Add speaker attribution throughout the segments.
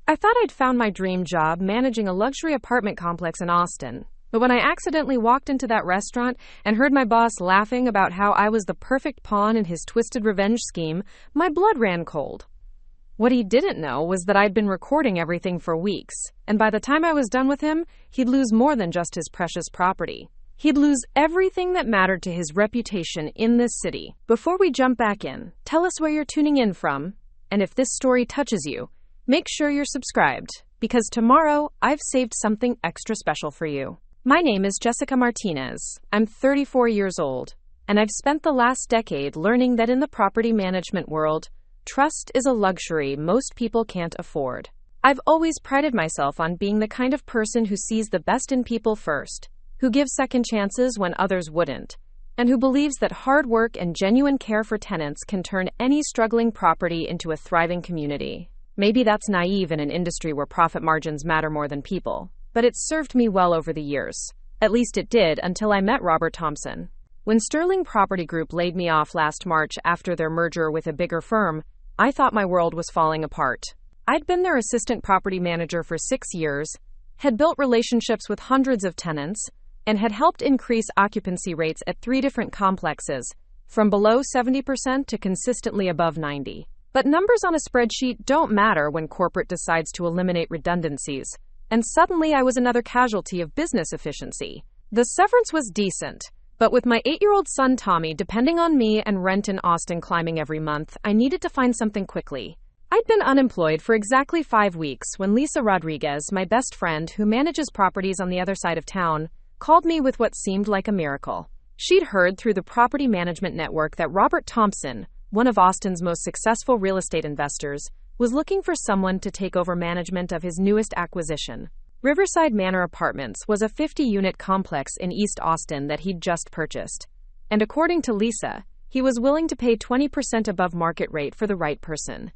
Speaker 1: I thought I'd found my dream job managing a luxury apartment complex in Austin. But when I accidentally walked into that restaurant and heard my boss laughing about how I was the perfect pawn in his twisted revenge scheme, my blood ran cold. What he didn't know was that I'd been recording everything for weeks, and by the time I was done with him, he'd lose more than just his precious property. He'd lose everything that mattered to his reputation in this city. Before we jump back in, tell us where you're tuning in from, and if this story touches you, make sure you're subscribed, because tomorrow I've saved something extra special for you. My name is Jessica Martinez. I'm 34 years old, and I've spent the last decade learning that in the property management world, trust is a luxury most people can't afford. I've always prided myself on being the kind of person who sees the best in people first, who gives second chances when others wouldn't, and who believes that hard work and genuine care for tenants can turn any struggling property into a thriving community. Maybe that's naive in an industry where profit margins matter more than people, but it's served me well over the years. At least it did until I met Robert Thompson. When Sterling Property Group laid me off last March after their merger with a bigger firm, I thought my world was falling apart. I'd been their assistant property manager for 6 years, had built relationships with hundreds of tenants, and had helped increase occupancy rates at 3 different complexes, from below 70% to consistently above 90%. But numbers on a spreadsheet don't matter when corporate decides to eliminate redundancies, and suddenly I was another casualty of business efficiency. The severance was decent, but with my 8-year-old son Tommy depending on me and rent in Austin climbing every month, I needed to find something quickly. I'd been unemployed for exactly 5 weeks when Lisa Rodriguez, my best friend who manages properties on the other side of town, called me with what seemed like a miracle. She'd heard through the property management network that Robert Thompson, one of Austin's most successful real estate investors, was looking for someone to take over management of his newest acquisition. Riverside Manor Apartments was a 50-unit complex in East Austin that he'd just purchased. And according to Lisa, he was willing to pay 20% above market rate for the right person.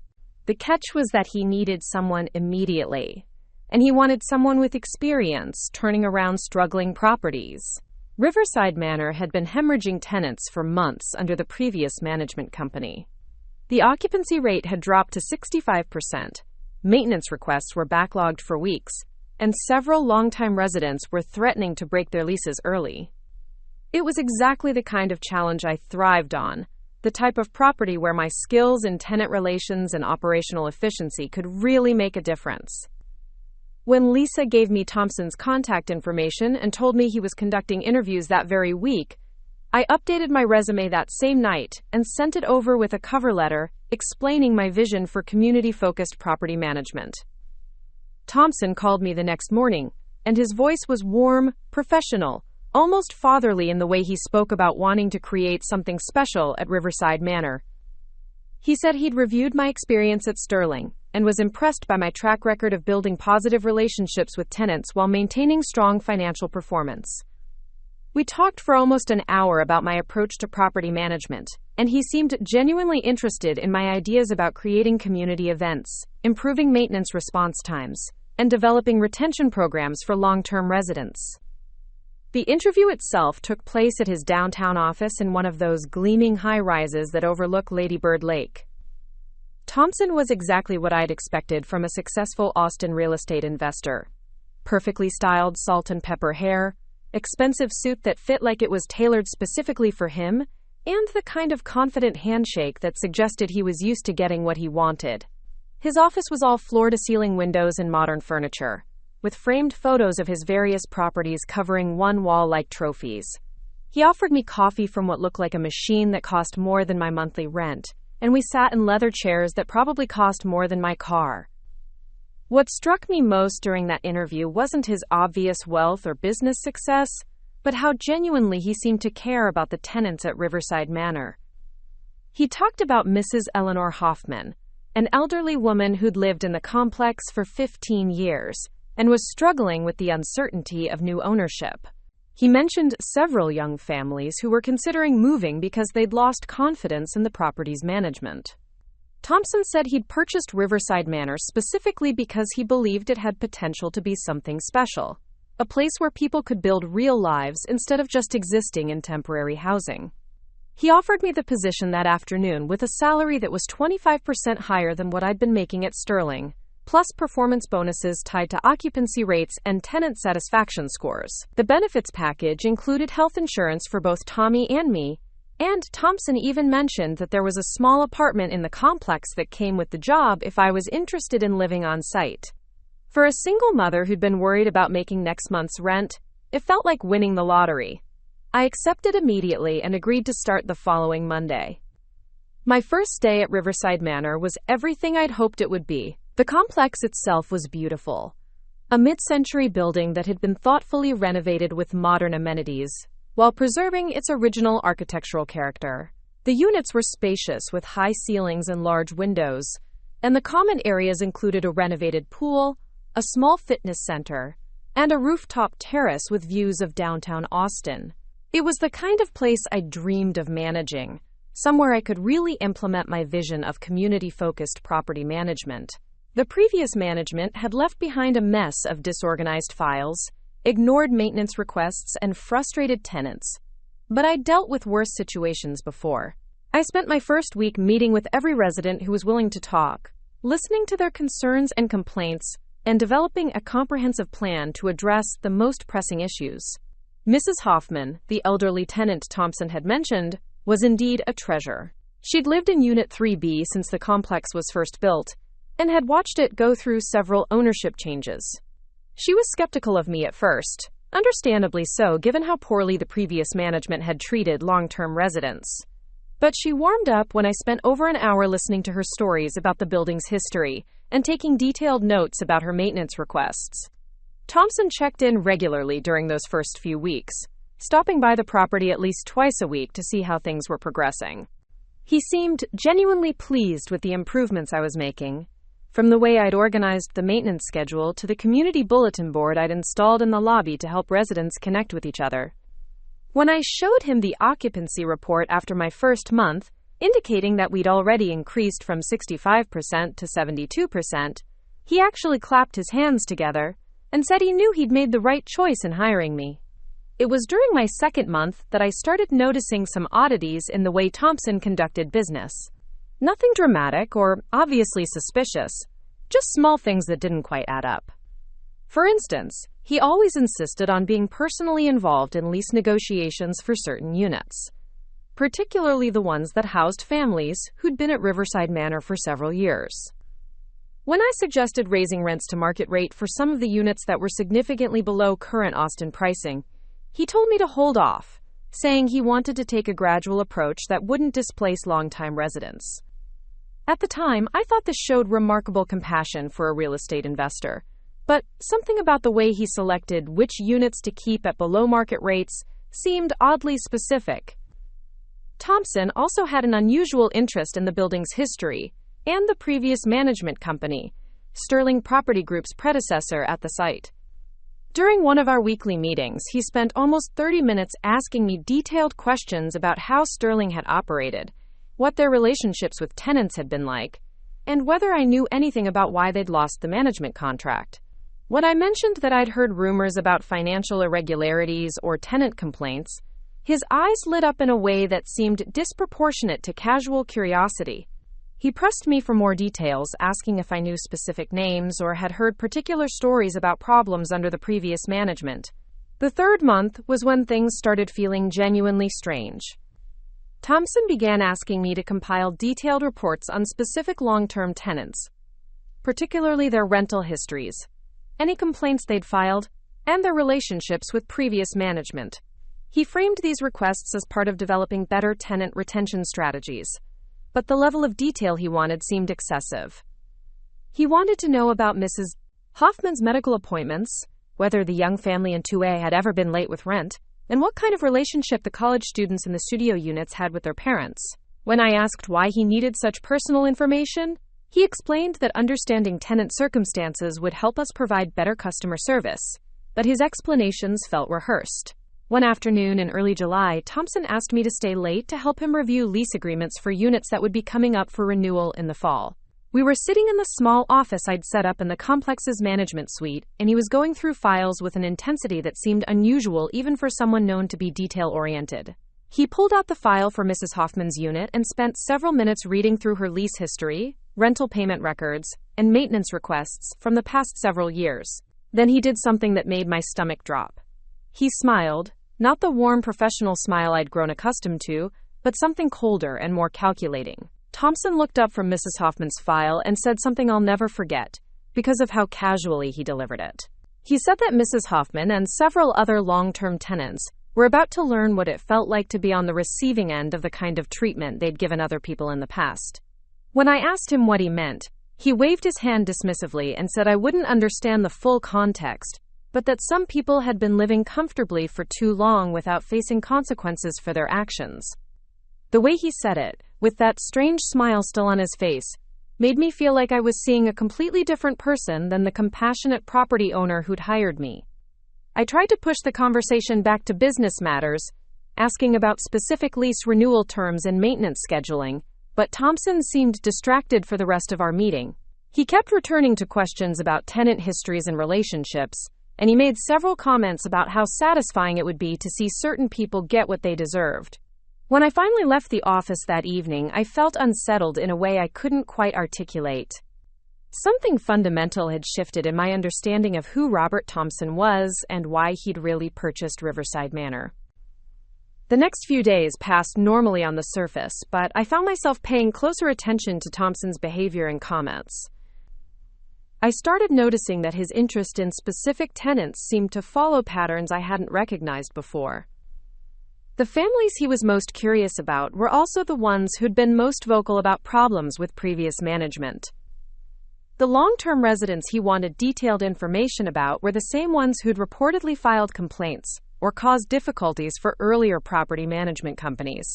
Speaker 1: The catch was that he needed someone immediately, and he wanted someone with experience turning around struggling properties. Riverside Manor had been hemorrhaging tenants for months under the previous management company. The occupancy rate had dropped to 65%, maintenance requests were backlogged for weeks, and several longtime residents were threatening to break their leases early. It was exactly the kind of challenge I thrived on, the type of property where my skills in tenant relations and operational efficiency could really make a difference. When Lisa gave me Thompson's contact information and told me he was conducting interviews that very week, I updated my resume that same night and sent it over with a cover letter explaining my vision for community-focused property management. Thompson called me the next morning, and his voice was warm, professional, almost fatherly in the way he spoke about wanting to create something special at Riverside Manor. He said he'd reviewed my experience at Sterling and was impressed by my track record of building positive relationships with tenants while maintaining strong financial performance. We talked for almost an hour about my approach to property management, and he seemed genuinely interested in my ideas about creating community events, improving maintenance response times, and developing retention programs for long-term residents. The interview itself took place at his downtown office in one of those gleaming high-rises that overlook Lady Bird Lake. Thompson was exactly what I'd expected from a successful Austin real estate investor. Perfectly styled salt and pepper hair, expensive suit that fit like it was tailored specifically for him, and the kind of confident handshake that suggested he was used to getting what he wanted. His office was all floor-to-ceiling windows and modern furniture, with framed photos of his various properties covering one wall like trophies. He offered me coffee from what looked like a machine that cost more than my monthly rent, and we sat in leather chairs that probably cost more than my car. What struck me most during that interview wasn't his obvious wealth or business success, but how genuinely he seemed to care about the tenants at Riverside Manor. He talked about Mrs. Eleanor Hoffman, an elderly woman who'd lived in the complex for 15 years and was struggling with the uncertainty of new ownership. He mentioned several young families who were considering moving because they'd lost confidence in the property's management. Thompson said he'd purchased Riverside Manor specifically because he believed it had potential to be something special, a place where people could build real lives instead of just existing in temporary housing. He offered me the position that afternoon with a salary that was 25% higher than what I'd been making at Sterling, plus performance bonuses tied to occupancy rates and tenant satisfaction scores. The benefits package included health insurance for both Tommy and me, and Thompson even mentioned that there was a small apartment in the complex that came with the job if I was interested in living on site. For a single mother who'd been worried about making next month's rent, it felt like winning the lottery. I accepted immediately and agreed to start the following Monday. My first day at Riverside Manor was everything I'd hoped it would be. The complex itself was beautiful. A mid-century building that had been thoughtfully renovated with modern amenities, while preserving its original architectural character. The units were spacious with high ceilings and large windows, and the common areas included a renovated pool, a small fitness center, and a rooftop terrace with views of downtown Austin. It was the kind of place I dreamed of managing, somewhere I could really implement my vision of community-focused property management. The previous management had left behind a mess of disorganized files, ignored maintenance requests, and frustrated tenants. But I'd dealt with worse situations before. I spent my first week meeting with every resident who was willing to talk, listening to their concerns and complaints, and developing a comprehensive plan to address the most pressing issues. Mrs. Hoffman, the elderly tenant Thompson had mentioned, was indeed a treasure. She'd lived in Unit 3B since the complex was first built, and had watched it go through several ownership changes. She was skeptical of me at first, understandably so given how poorly the previous management had treated long-term residents. But she warmed up when I spent over an hour listening to her stories about the building's history and taking detailed notes about her maintenance requests. Thompson checked in regularly during those first few weeks, stopping by the property at least twice a week to see how things were progressing. He seemed genuinely pleased with the improvements I was making, from the way I'd organized the maintenance schedule to the community bulletin board I'd installed in the lobby to help residents connect with each other. When I showed him the occupancy report after my first month, indicating that we'd already increased from 65% to 72%, he actually clapped his hands together and said he knew he'd made the right choice in hiring me. It was during my second month that I started noticing some oddities in the way Thompson conducted business. Nothing dramatic or obviously suspicious, just small things that didn't quite add up. For instance, he always insisted on being personally involved in lease negotiations for certain units, particularly the ones that housed families who'd been at Riverside Manor for several years. When I suggested raising rents to market rate for some of the units that were significantly below current Austin pricing, he told me to hold off, saying he wanted to take a gradual approach that wouldn't displace longtime residents. At the time, I thought this showed remarkable compassion for a real estate investor, but something about the way he selected which units to keep at below-market rates seemed oddly specific. Thompson also had an unusual interest in the building's history and the previous management company, Sterling Property Group's predecessor at the site. During one of our weekly meetings, he spent almost 30 minutes asking me detailed questions about how Sterling had operated, what their relationships with tenants had been like, and whether I knew anything about why they'd lost the management contract. When I mentioned that I'd heard rumors about financial irregularities or tenant complaints, his eyes lit up in a way that seemed disproportionate to casual curiosity. He pressed me for more details, asking if I knew specific names or had heard particular stories about problems under the previous management. The third month was when things started feeling genuinely strange. Thompson began asking me to compile detailed reports on specific long-term tenants, particularly their rental histories, any complaints they'd filed, and their relationships with previous management. He framed these requests as part of developing better tenant retention strategies, but the level of detail he wanted seemed excessive. He wanted to know about Mrs. Hoffman's medical appointments, whether the young family in 2A had ever been late with rent, and what kind of relationship the college students in the studio units had with their parents. When I asked why he needed such personal information, he explained that understanding tenant circumstances would help us provide better customer service, but his explanations felt rehearsed. One afternoon in early July, Thompson asked me to stay late to help him review lease agreements for units that would be coming up for renewal in the fall. We were sitting in the small office I'd set up in the complex's management suite, and he was going through files with an intensity that seemed unusual even for someone known to be detail-oriented. He pulled out the file for Mrs. Hoffman's unit and spent several minutes reading through her lease history, rental payment records, and maintenance requests from the past several years. Then he did something that made my stomach drop. He smiled, not the warm professional smile I'd grown accustomed to, but something colder and more calculating. Thompson looked up from Mrs. Hoffman's file and said something I'll never forget, because of how casually he delivered it. He said that Mrs. Hoffman and several other long-term tenants were about to learn what it felt like to be on the receiving end of the kind of treatment they'd given other people in the past. When I asked him what he meant, he waved his hand dismissively and said I wouldn't understand the full context, but that some people had been living comfortably for too long without facing consequences for their actions. The way he said it, with that strange smile still on his face, made me feel like I was seeing a completely different person than the compassionate property owner who'd hired me. I tried to push the conversation back to business matters, asking about specific lease renewal terms and maintenance scheduling, but Thompson seemed distracted for the rest of our meeting. He kept returning to questions about tenant histories and relationships, and he made several comments about how satisfying it would be to see certain people get what they deserved. When I finally left the office that evening, I felt unsettled in a way I couldn't quite articulate. Something fundamental had shifted in my understanding of who Robert Thompson was and why he'd really purchased Riverside Manor. The next few days passed normally on the surface, but I found myself paying closer attention to Thompson's behavior and comments. I started noticing that his interest in specific tenants seemed to follow patterns I hadn't recognized before. The families he was most curious about were also the ones who'd been most vocal about problems with previous management. The long-term residents he wanted detailed information about were the same ones who'd reportedly filed complaints or caused difficulties for earlier property management companies.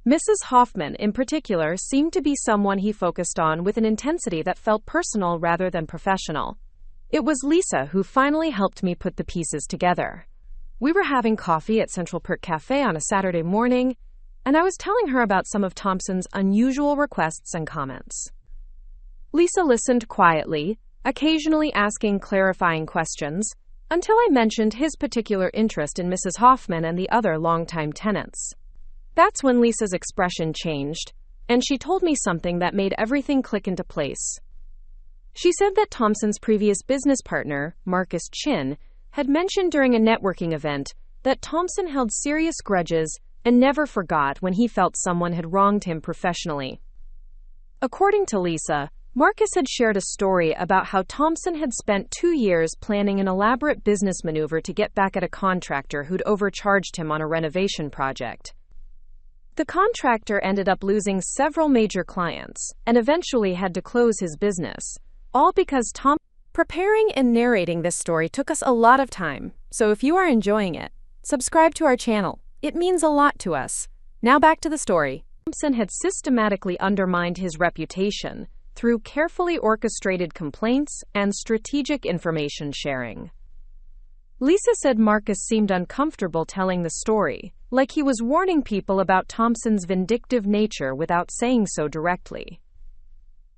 Speaker 1: Mrs. Hoffman, in particular, seemed to be someone he focused on with an intensity that felt personal rather than professional. It was Lisa who finally helped me put the pieces together. We were having coffee at Central Perk Cafe on a Saturday morning, and I was telling her about some of Thompson's unusual requests and comments. Lisa listened quietly, occasionally asking clarifying questions, until I mentioned his particular interest in Mrs. Hoffman and the other longtime tenants. That's when Lisa's expression changed, and she told me something that made everything click into place. She said that Thompson's previous business partner, Marcus Chin, had mentioned during a networking event that Thompson held serious grudges and never forgot when he felt someone had wronged him professionally. According to Lisa, Marcus had shared a story about how Thompson had spent 2 years planning an elaborate business maneuver to get back at a contractor who'd overcharged him on a renovation project. The contractor ended up losing several major clients and eventually had to close his business, all because Preparing and narrating this story took us a lot of time, so if you are enjoying it, subscribe to our channel. It means a lot to us. Now back to the story. Thompson had systematically undermined his reputation through carefully orchestrated complaints and strategic information sharing. Lisa said Marcus seemed uncomfortable telling the story, like he was warning people about Thompson's vindictive nature without saying so directly.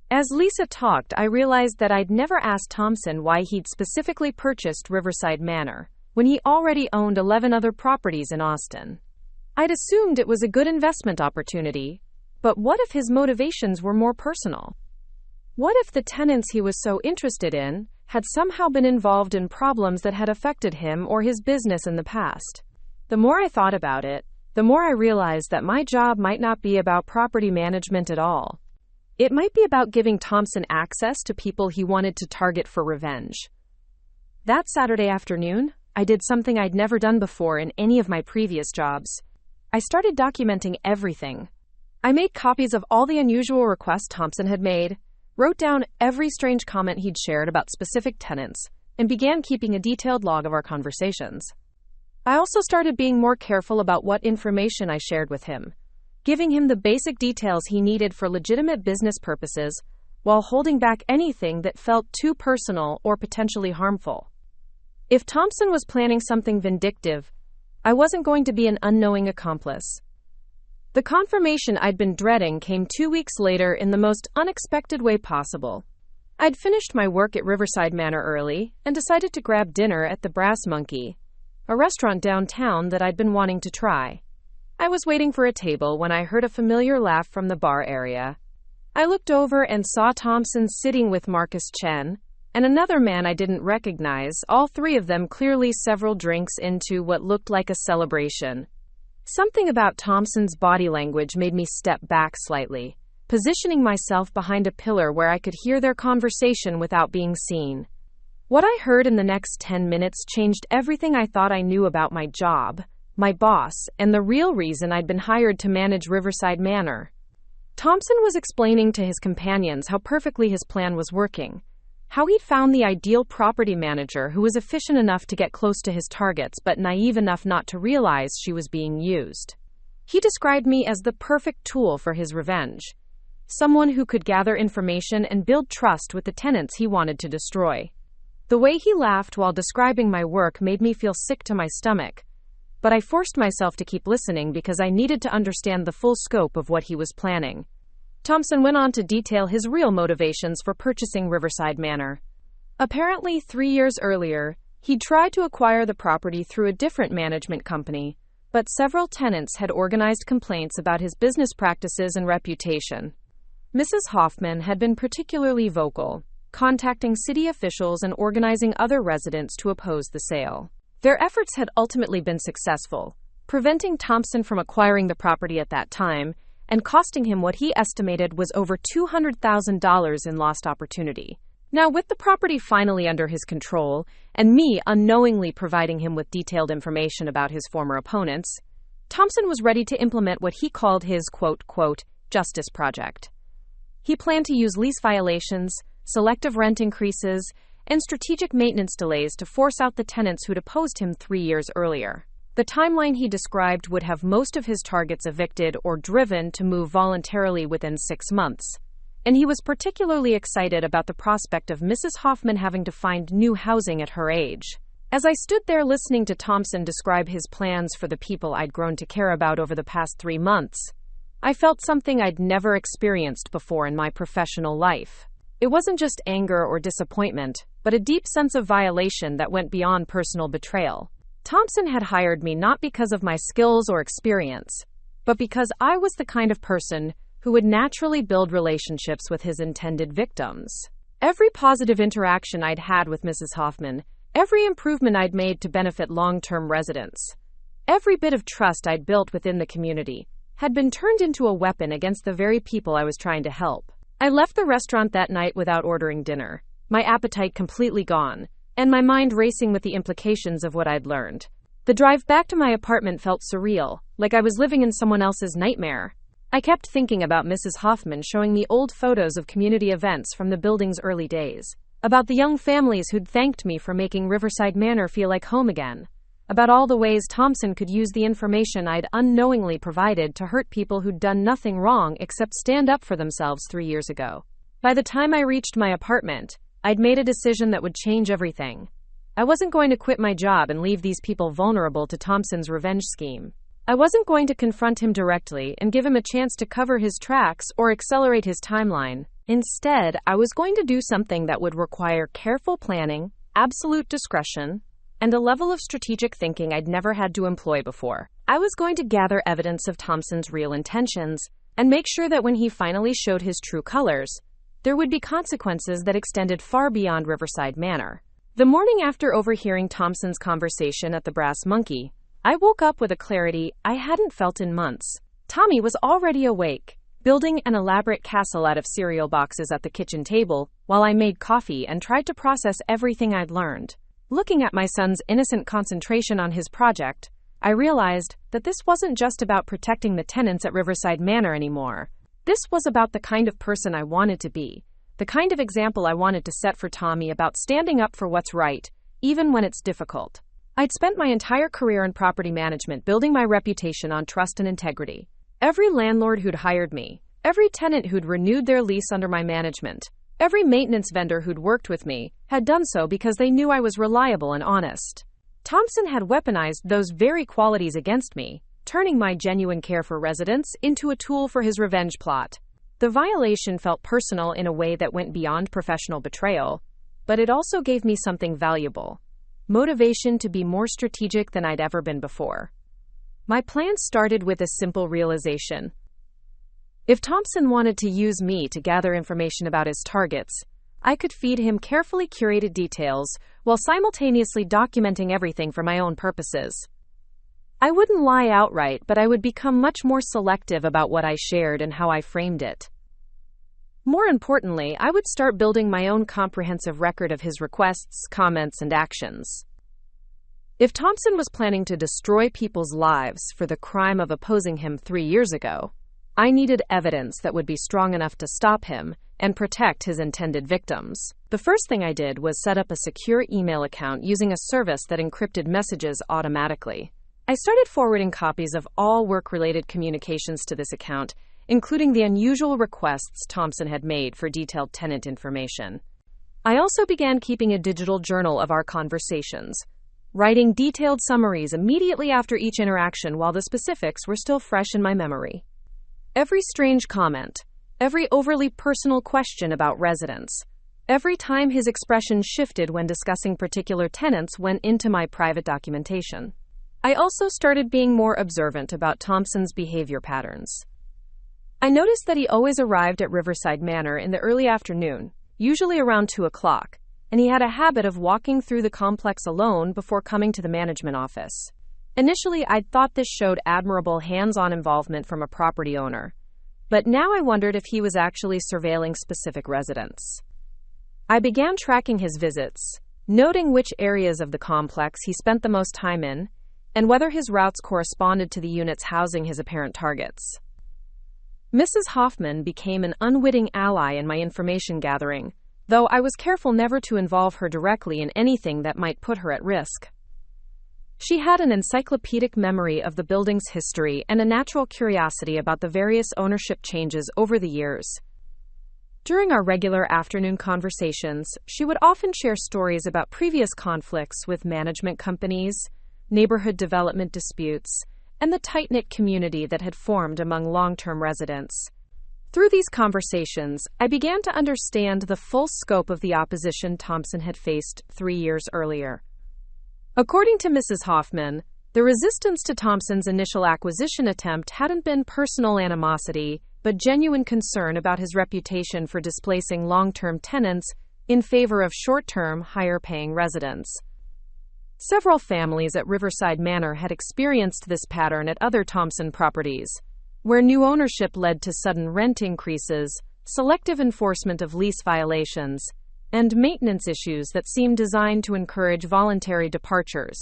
Speaker 1: As Lisa talked, I realized that I'd never asked Thompson why he'd specifically purchased Riverside Manor, when he already owned 11 other properties in Austin. I'd assumed it was a good investment opportunity, but what if his motivations were more personal? What if the tenants he was so interested in had somehow been involved in problems that had affected him or his business in the past? The more I thought about it, the more I realized that my job might not be about property management at all. It might be about giving Thompson access to people he wanted to target for revenge. That Saturday afternoon, I did something I'd never done before in any of my previous jobs. I started documenting everything. I made copies of all the unusual requests Thompson had made, wrote down every strange comment he'd shared about specific tenants, and began keeping a detailed log of our conversations. I also started being more careful about what information I shared with him, giving him the basic details he needed for legitimate business purposes, while holding back anything that felt too personal or potentially harmful. If Thompson was planning something vindictive, I wasn't going to be an unknowing accomplice. The confirmation I'd been dreading came 2 weeks later in the most unexpected way possible. I'd finished my work at Riverside Manor early and decided to grab dinner at the Brass Monkey, a restaurant downtown that I'd been wanting to try. I was waiting for a table when I heard a familiar laugh from the bar area. I looked over and saw Thompson sitting with Marcus Chen and another man I didn't recognize, all three of them clearly several drinks into what looked like a celebration. Something about Thompson's body language made me step back slightly, positioning myself behind a pillar where I could hear their conversation without being seen. What I heard in the next 10 minutes changed everything I thought I knew about my job, my boss, and the real reason I'd been hired to manage Riverside Manor. Thompson was explaining to his companions how perfectly his plan was working, how he'd found the ideal property manager who was efficient enough to get close to his targets but naive enough not to realize she was being used. He described me as the perfect tool for his revenge, someone who could gather information and build trust with the tenants he wanted to destroy. The way he laughed while describing my work made me feel sick to my stomach, but I forced myself to keep listening because I needed to understand the full scope of what he was planning. Thompson went on to detail his real motivations for purchasing Riverside Manor. Apparently, 3 years earlier, he'd tried to acquire the property through a different management company, but several tenants had organized complaints about his business practices and reputation. Mrs. Hoffman had been particularly vocal, contacting city officials and organizing other residents to oppose the sale. Their efforts had ultimately been successful, preventing Thompson from acquiring the property at that time and costing him what he estimated was over $200,000 in lost opportunity. Now, with the property finally under his control, and me unknowingly providing him with detailed information about his former opponents, Thompson was ready to implement what he called his quote, justice project. He planned to use lease violations, selective rent increases, and strategic maintenance delays to force out the tenants who'd opposed him 3 years earlier. The timeline he described would have most of his targets evicted or driven to move voluntarily within 6 months, and he was particularly excited about the prospect of Mrs. Hoffman having to find new housing at her age. As I stood there listening to Thompson describe his plans for the people I'd grown to care about over the past 3 months, I felt something I'd never experienced before in my professional life. It wasn't just anger or disappointment, but a deep sense of violation that went beyond personal betrayal. Thompson had hired me not because of my skills or experience, but because I was the kind of person who would naturally build relationships with his intended victims. Every positive interaction I'd had with Mrs. Hoffman, every improvement I'd made to benefit long-term residents, every bit of trust I'd built within the community, had been turned into a weapon against the very people I was trying to help. I left the restaurant that night without ordering dinner, my appetite completely gone, and my mind racing with the implications of what I'd learned. The drive back to my apartment felt surreal, like I was living in someone else's nightmare. I kept thinking about Mrs. Hoffman showing me old photos of community events from the building's early days, about the young families who'd thanked me for making Riverside Manor feel like home again, about all the ways Thompson could use the information I'd unknowingly provided to hurt people who'd done nothing wrong except stand up for themselves 3 years ago. By the time I reached my apartment, I'd made a decision that would change everything. I wasn't going to quit my job and leave these people vulnerable to Thompson's revenge scheme. I wasn't going to confront him directly and give him a chance to cover his tracks or accelerate his timeline. Instead, I was going to do something that would require careful planning, absolute discretion, and a level of strategic thinking I'd never had to employ before. I was going to gather evidence of Thompson's real intentions and make sure that when he finally showed his true colors, there would be consequences that extended far beyond Riverside Manor. The morning after overhearing Thompson's conversation at the Brass Monkey, I woke up with a clarity I hadn't felt in months. Tommy was already awake, building an elaborate castle out of cereal boxes at the kitchen table while I made coffee and tried to process everything I'd learned. Looking at my son's innocent concentration on his project, I realized that this wasn't just about protecting the tenants at Riverside Manor anymore. This was about the kind of person I wanted to be, the kind of example I wanted to set for Tommy about standing up for what's right, even when it's difficult. I'd spent my entire career in property management building my reputation on trust and integrity. Every landlord who'd hired me, every tenant who'd renewed their lease under my management, every maintenance vendor who'd worked with me had done so because they knew I was reliable and honest. Thompson had weaponized those very qualities against me, turning my genuine care for residents into a tool for his revenge plot. The violation felt personal in a way that went beyond professional betrayal, but it also gave me something valuable: motivation to be more strategic than I'd ever been before. My plan started with a simple realization. If Thompson wanted to use me to gather information about his targets, I could feed him carefully curated details while simultaneously documenting everything for my own purposes. I wouldn't lie outright, but I would become much more selective about what I shared and how I framed it. More importantly, I would start building my own comprehensive record of his requests, comments, and actions. If Thompson was planning to destroy people's lives for the crime of opposing him 3 years ago, I needed evidence that would be strong enough to stop him and protect his intended victims. The first thing I did was set up a secure email account using a service that encrypted messages automatically. I started forwarding copies of all work-related communications to this account, including the unusual requests Thompson had made for detailed tenant information. I also began keeping a digital journal of our conversations, writing detailed summaries immediately after each interaction while the specifics were still fresh in my memory. Every strange comment, every overly personal question about residents, every time his expression shifted when discussing particular tenants went into my private documentation. I also started being more observant about Thompson's behavior patterns. I noticed that he always arrived at Riverside Manor in the early afternoon, usually around 2 o'clock, and he had a habit of walking through the complex alone before coming to the management office. Initially, I'd thought this showed admirable hands-on involvement from a property owner, but now I wondered if he was actually surveilling specific residents. I began tracking his visits, noting which areas of the complex he spent the most time in, and whether his routes corresponded to the units housing his apparent targets. Mrs. Hoffman became an unwitting ally in my information gathering, though I was careful never to involve her directly in anything that might put her at risk. She had an encyclopedic memory of the building's history and a natural curiosity about the various ownership changes over the years. During our regular afternoon conversations, she would often share stories about previous conflicts with management companies, neighborhood development disputes, and the tight-knit community that had formed among long-term residents. Through these conversations, I began to understand the full scope of the opposition Thompson had faced 3 years earlier. According to Mrs. Hoffman, the resistance to Thompson's initial acquisition attempt hadn't been personal animosity, but genuine concern about his reputation for displacing long-term tenants in favor of short-term, higher-paying residents. Several families at Riverside Manor had experienced this pattern at other Thompson properties, where new ownership led to sudden rent increases, selective enforcement of lease violations, and maintenance issues that seemed designed to encourage voluntary departures.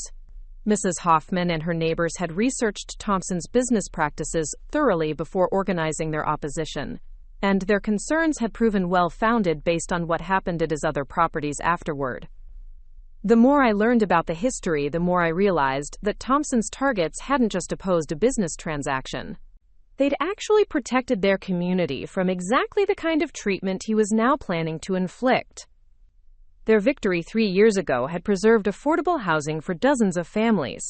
Speaker 1: Mrs. Hoffman and her neighbors had researched Thompson's business practices thoroughly before organizing their opposition, and their concerns had proven well-founded based on what happened at his other properties afterward. The more I learned about the history, the more I realized that Thompson's targets hadn't just opposed a business transaction. They'd actually protected their community from exactly the kind of treatment he was now planning to inflict. Their victory 3 years ago had preserved affordable housing for dozens of families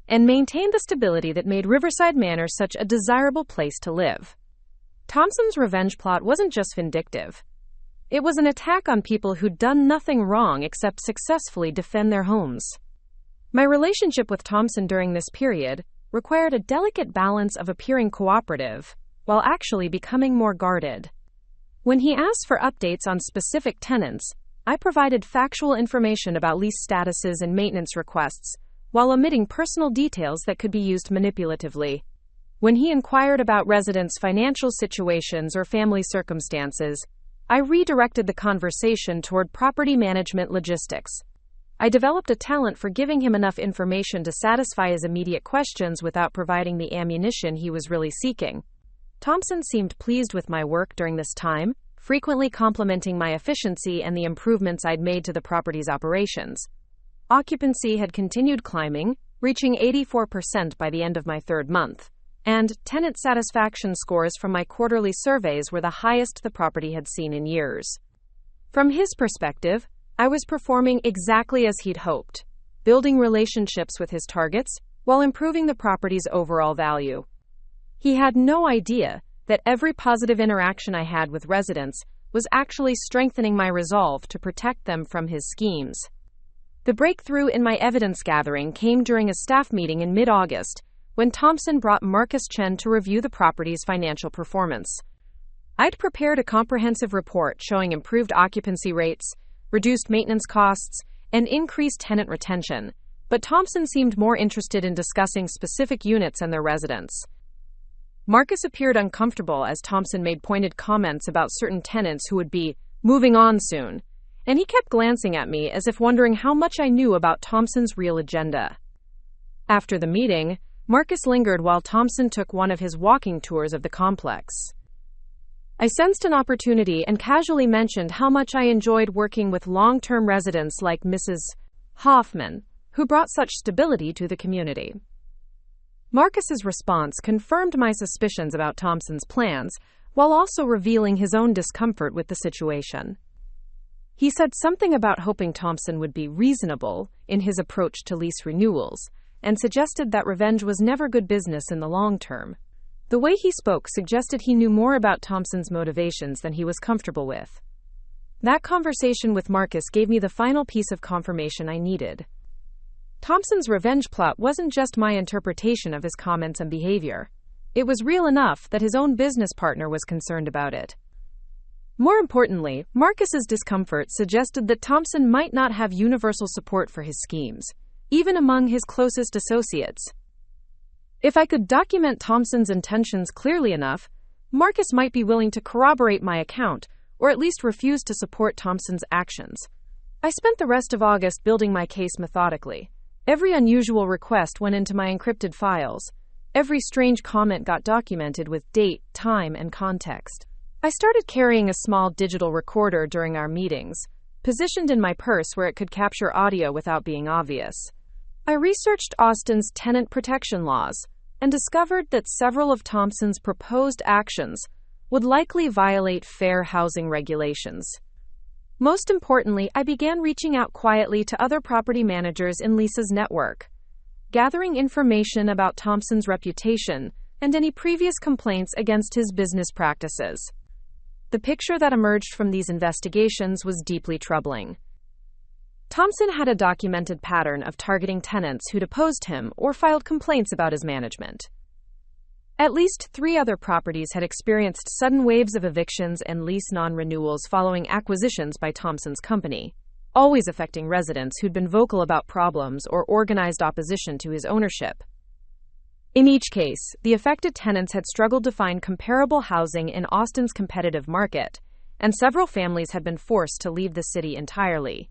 Speaker 1: and maintained the stability that made Riverside Manor such a desirable place to live. Thompson's revenge plot wasn't just vindictive. It was an attack on people who'd done nothing wrong except successfully defend their homes. My relationship with Thompson during this period required a delicate balance of appearing cooperative while actually becoming more guarded. When he asked for updates on specific tenants, I provided factual information about lease statuses and maintenance requests, while omitting personal details that could be used manipulatively. When he inquired about residents' financial situations or family circumstances, I redirected the conversation toward property management logistics. I developed a talent for giving him enough information to satisfy his immediate questions without providing the ammunition he was really seeking. Thompson seemed pleased with my work during this time, frequently complimenting my efficiency and the improvements I'd made to the property's operations. Occupancy had continued climbing, reaching 84% by the end of my 3rd month, and tenant satisfaction scores from my quarterly surveys were the highest the property had seen in years. From his perspective, I was performing exactly as he'd hoped, building relationships with his targets while improving the property's overall value. He had no idea that every positive interaction I had with residents was actually strengthening my resolve to protect them from his schemes. The breakthrough in my evidence gathering came during a staff meeting in mid-August, when Thompson brought Marcus Chen to review the property's financial performance. I'd prepared a comprehensive report showing improved occupancy rates, reduced maintenance costs, and increased tenant retention, but Thompson seemed more interested in discussing specific units and their residents. Marcus appeared uncomfortable as Thompson made pointed comments about certain tenants who would be moving on soon, and he kept glancing at me as if wondering how much I knew about Thompson's real agenda. After the meeting, Marcus lingered while Thompson took one of his walking tours of the complex. I sensed an opportunity and casually mentioned how much I enjoyed working with long-term residents like Mrs. Hoffman, who brought such stability to the community. Marcus's response confirmed my suspicions about Thompson's plans, while also revealing his own discomfort with the situation. He said something about hoping Thompson would be reasonable in his approach to lease renewals, and suggested that revenge was never good business in the long term. The way he spoke suggested he knew more about Thompson's motivations than he was comfortable with. That conversation with Marcus gave me the final piece of confirmation I needed. Thompson's revenge plot wasn't just my interpretation of his comments and behavior. It was real enough that his own business partner was concerned about it. More importantly, Marcus's discomfort suggested that Thompson might not have universal support for his schemes, even among his closest associates. If I could document Thompson's intentions clearly enough, Marcus might be willing to corroborate my account, or at least refuse to support Thompson's actions. I spent the rest of August building my case methodically. Every unusual request went into my encrypted files. Every strange comment got documented with date, time, and context. I started carrying a small digital recorder during our meetings, positioned in my purse where it could capture audio without being obvious. I researched Austin's tenant protection laws and discovered that several of Thompson's proposed actions would likely violate fair housing regulations. Most importantly, I began reaching out quietly to other property managers in Lisa's network, gathering information about Thompson's reputation and any previous complaints against his business practices. The picture that emerged from these investigations was deeply troubling. Thompson had a documented pattern of targeting tenants who'd opposed him or filed complaints about his management. At least 3 other properties had experienced sudden waves of evictions and lease non-renewals following acquisitions by Thompson's company, always affecting residents who'd been vocal about problems or organized opposition to his ownership. In each case, the affected tenants had struggled to find comparable housing in Austin's competitive market, and several families had been forced to leave the city entirely.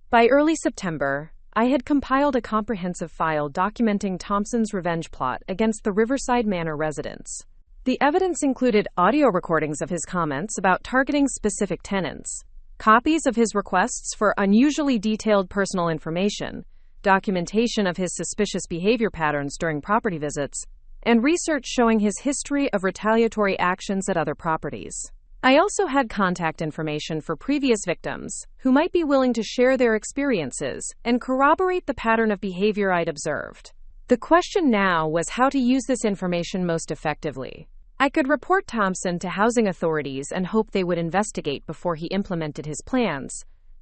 Speaker 1: By early September, I had compiled a comprehensive file documenting Thompson's revenge plot against the Riverside Manor residents. The evidence included audio recordings of his comments about targeting specific tenants, copies of his requests for unusually detailed personal information, documentation of his suspicious behavior patterns during property visits, and research showing his history of retaliatory actions at other properties. I also had contact information for previous victims who might be willing to share their experiences and corroborate the pattern of behavior I'd observed. The question now was how to use this information most effectively. I could report Thompson to housing authorities and hope they would investigate before he implemented his plans,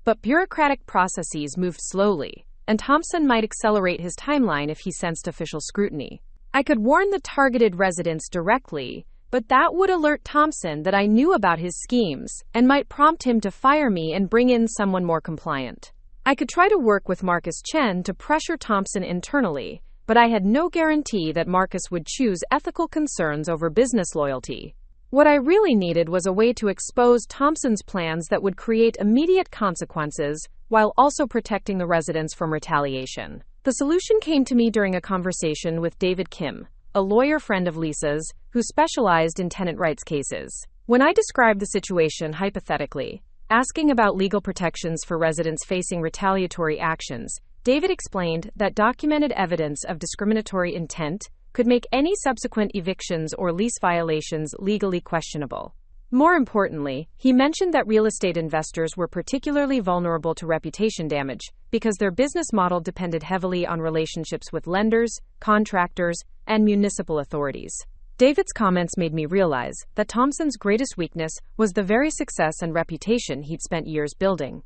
Speaker 1: but bureaucratic processes moved slowly, and Thompson might accelerate his timeline if he sensed official scrutiny. I could warn the targeted residents directly, but that would alert Thompson that I knew about his schemes and might prompt him to fire me and bring in someone more compliant. I could try to work with Marcus Chen to pressure Thompson internally, but I had no guarantee that Marcus would choose ethical concerns over business loyalty. What I really needed was a way to expose Thompson's plans that would create immediate consequences while also protecting the residents from retaliation. The solution came to me during a conversation with David Kim, a lawyer friend of Lisa's who specialized in tenant rights cases. When I described the situation hypothetically, asking about legal protections for residents facing retaliatory actions, David explained that documented evidence of discriminatory intent could make any subsequent evictions or lease violations legally questionable. More importantly, he mentioned that real estate investors were particularly vulnerable to reputation damage because their business model depended heavily on relationships with lenders, contractors, and municipal authorities. David's comments made me realize that Thompson's greatest weakness was the very success and reputation he'd spent years building.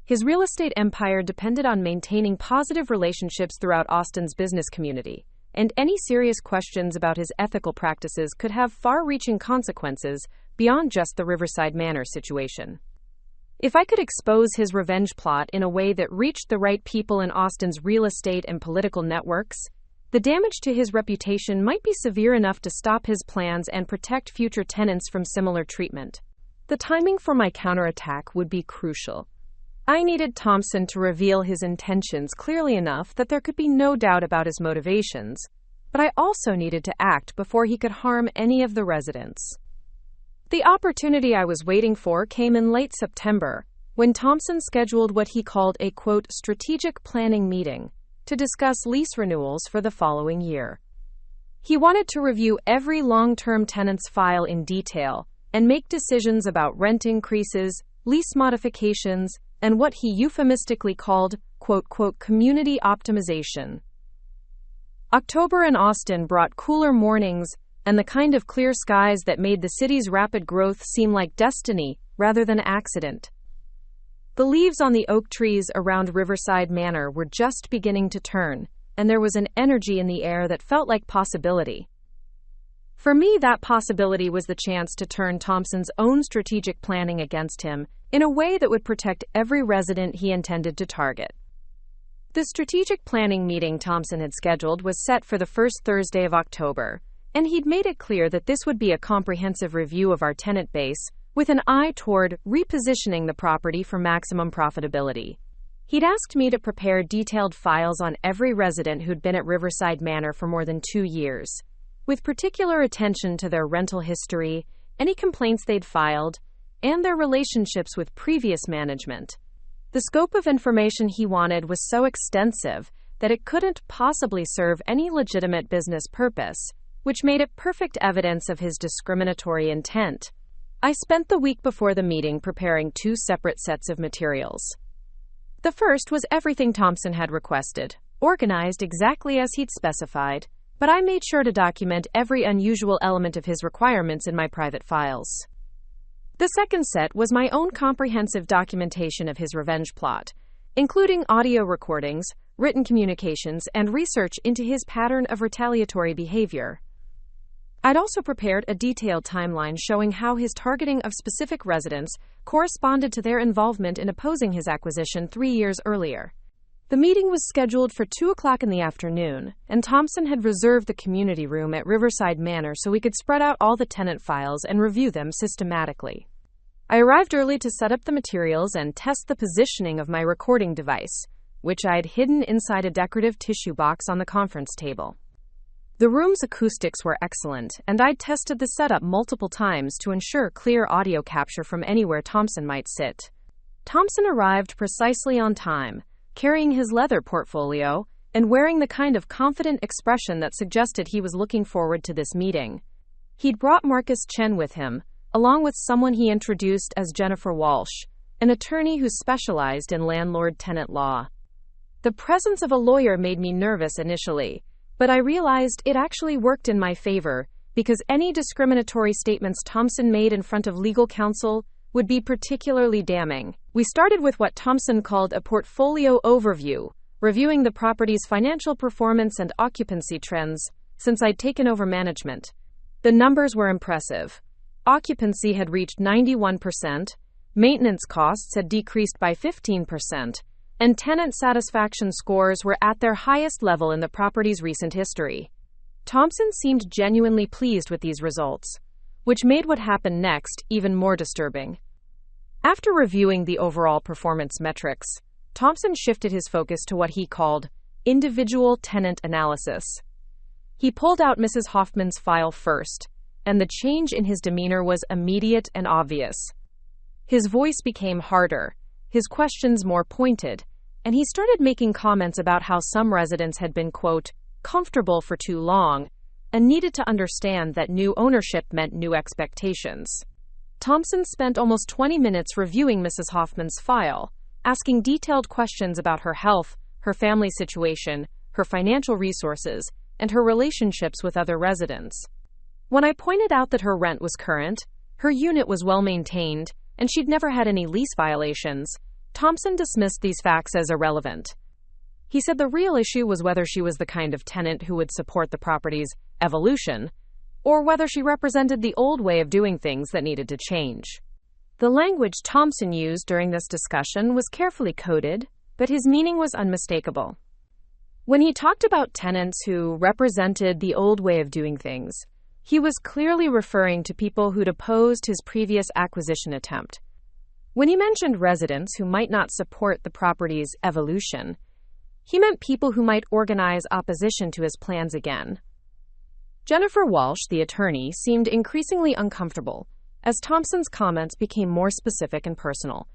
Speaker 1: His real estate empire depended on maintaining positive relationships throughout Austin's business community, and any serious questions about his ethical practices could have far-reaching consequences beyond just the Riverside Manor situation. If I could expose his revenge plot in a way that reached the right people in Austin's real estate and political networks, the damage to his reputation might be severe enough to stop his plans and protect future tenants from similar treatment. The timing for my counterattack would be crucial. I needed Thompson to reveal his intentions clearly enough that there could be no doubt about his motivations, but I also needed to act before he could harm any of the residents. The opportunity I was waiting for came in late September, when Thompson scheduled what he called a, quote, strategic planning meeting to discuss lease renewals for the following year. He wanted to review every long-term tenant's file in detail and make decisions about rent increases, lease modifications, and what he euphemistically called, quote, community optimization. October in Austin brought cooler mornings and the kind of clear skies that made the city's rapid growth seem like destiny rather than accident. The leaves on the oak trees around Riverside Manor were just beginning to turn, and there was an energy in the air that felt like possibility. For me, that possibility was the chance to turn Thompson's own strategic planning against him in a way that would protect every resident he intended to target. The strategic planning meeting Thompson had scheduled was set for the first Thursday of October, and he'd made it clear that this would be a comprehensive review of our tenant base, with an eye toward repositioning the property for maximum profitability. He'd asked me to prepare detailed files on every resident who'd been at Riverside Manor for more than 2 years, with particular attention to their rental history, any complaints they'd filed, and their relationships with previous management. The scope of information he wanted was so extensive that it couldn't possibly serve any legitimate business purpose, which made it perfect evidence of his discriminatory intent. I spent the week before the meeting preparing 2 separate sets of materials. The first was everything Thompson had requested, organized exactly as he'd specified, but I made sure to document every unusual element of his requirements in my private files. The second set was my own comprehensive documentation of his revenge plot, including audio recordings, written communications, and research into his pattern of retaliatory behavior. I'd also prepared a detailed timeline showing how his targeting of specific residents corresponded to their involvement in opposing his acquisition 3 years earlier. The meeting was scheduled for 2 o'clock in the afternoon, and Thompson had reserved the community room at Riverside Manor so we could spread out all the tenant files and review them systematically. I arrived early to set up the materials and test the positioning of my recording device, which I'd hidden inside a decorative tissue box on the conference table. The room's acoustics were excellent, and I'd tested the setup multiple times to ensure clear audio capture from anywhere Thompson might sit. Thompson arrived precisely on time, carrying his leather portfolio and wearing the kind of confident expression that suggested he was looking forward to this meeting. He'd brought Marcus Chen with him, along with someone he introduced as Jennifer Walsh, an attorney who specialized in landlord-tenant law. The presence of a lawyer made me nervous initially, but I realized it actually worked in my favor, because any discriminatory statements Thompson made in front of legal counsel would be particularly damning. We started with what Thompson called a portfolio overview, reviewing the property's financial performance and occupancy trends since I'd taken over management. The numbers were impressive. Occupancy had reached 91%, maintenance costs had decreased by 15%, and tenant satisfaction scores were at their highest level in the property's recent history. Thompson seemed genuinely pleased with these results, which made what happened next even more disturbing. After reviewing the overall performance metrics, Thompson shifted his focus to what he called individual tenant analysis. He pulled out Mrs. Hoffman's file first, and the change in his demeanor was immediate and obvious. His voice became harder, his questions more pointed, and he started making comments about how some residents had been, quote, comfortable for too long, and needed to understand that new ownership meant new expectations. Thompson spent almost 20 minutes reviewing Mrs. Hoffman's file, asking detailed questions about her health, her family situation, her financial resources, and her relationships with other residents. When I pointed out that her rent was current, her unit was well maintained, and she'd never had any lease violations, Thompson dismissed these facts as irrelevant. He said the real issue was whether she was the kind of tenant who would support the property's evolution, or whether she represented the old way of doing things that needed to change. The language Thompson used during this discussion was carefully coded, but his meaning was unmistakable. When he talked about tenants who represented the old way of doing things, he was clearly referring to people who'd opposed his previous acquisition attempt. When he mentioned residents who might not support the property's evolution, he meant people who might organize opposition to his plans again. Jennifer Walsh, the attorney, seemed increasingly uncomfortable as Thompson's comments became more specific and personal.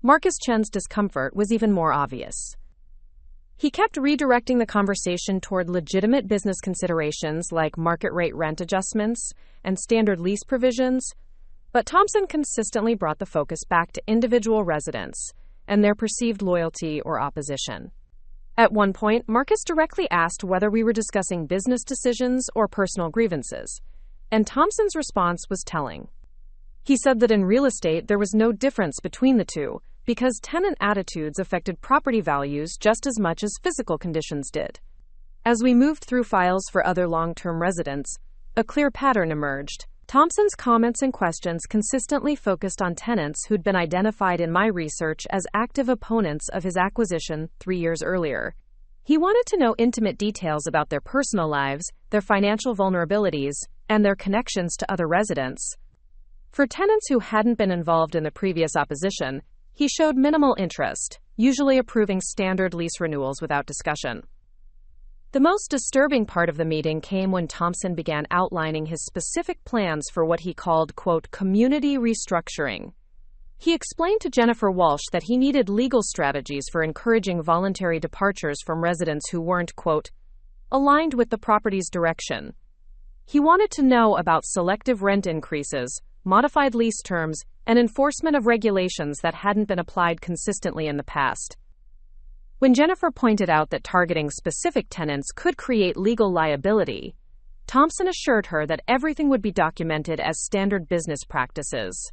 Speaker 1: Marcus Chen's discomfort was even more obvious. He kept redirecting the conversation toward legitimate business considerations like market rate rent adjustments and standard lease provisions, but Thompson consistently brought the focus back to individual residents and their perceived loyalty or opposition. At one point, Marcus directly asked whether we were discussing business decisions or personal grievances, and Thompson's response was telling. He said that in real estate there was no difference between the two because tenant attitudes affected property values just as much as physical conditions did. As we moved through files for other long-term residents, a clear pattern emerged. Thompson's comments and questions consistently focused on tenants who'd been identified in my research as active opponents of his acquisition 3 years earlier. He wanted to know intimate details about their personal lives, their financial vulnerabilities, and their connections to other residents. For tenants who hadn't been involved in the previous opposition, he showed minimal interest, usually approving standard lease renewals without discussion. The most disturbing part of the meeting came when Thompson began outlining his specific plans for what he called, quote, community restructuring. He explained to Jennifer Walsh that he needed legal strategies for encouraging voluntary departures from residents who weren't, quote, aligned with the property's direction. He wanted to know about selective rent increases, modified lease terms, and enforcement of regulations that hadn't been applied consistently in the past. When Jennifer pointed out that targeting specific tenants could create legal liability, Thompson assured her that everything would be documented as standard business practices.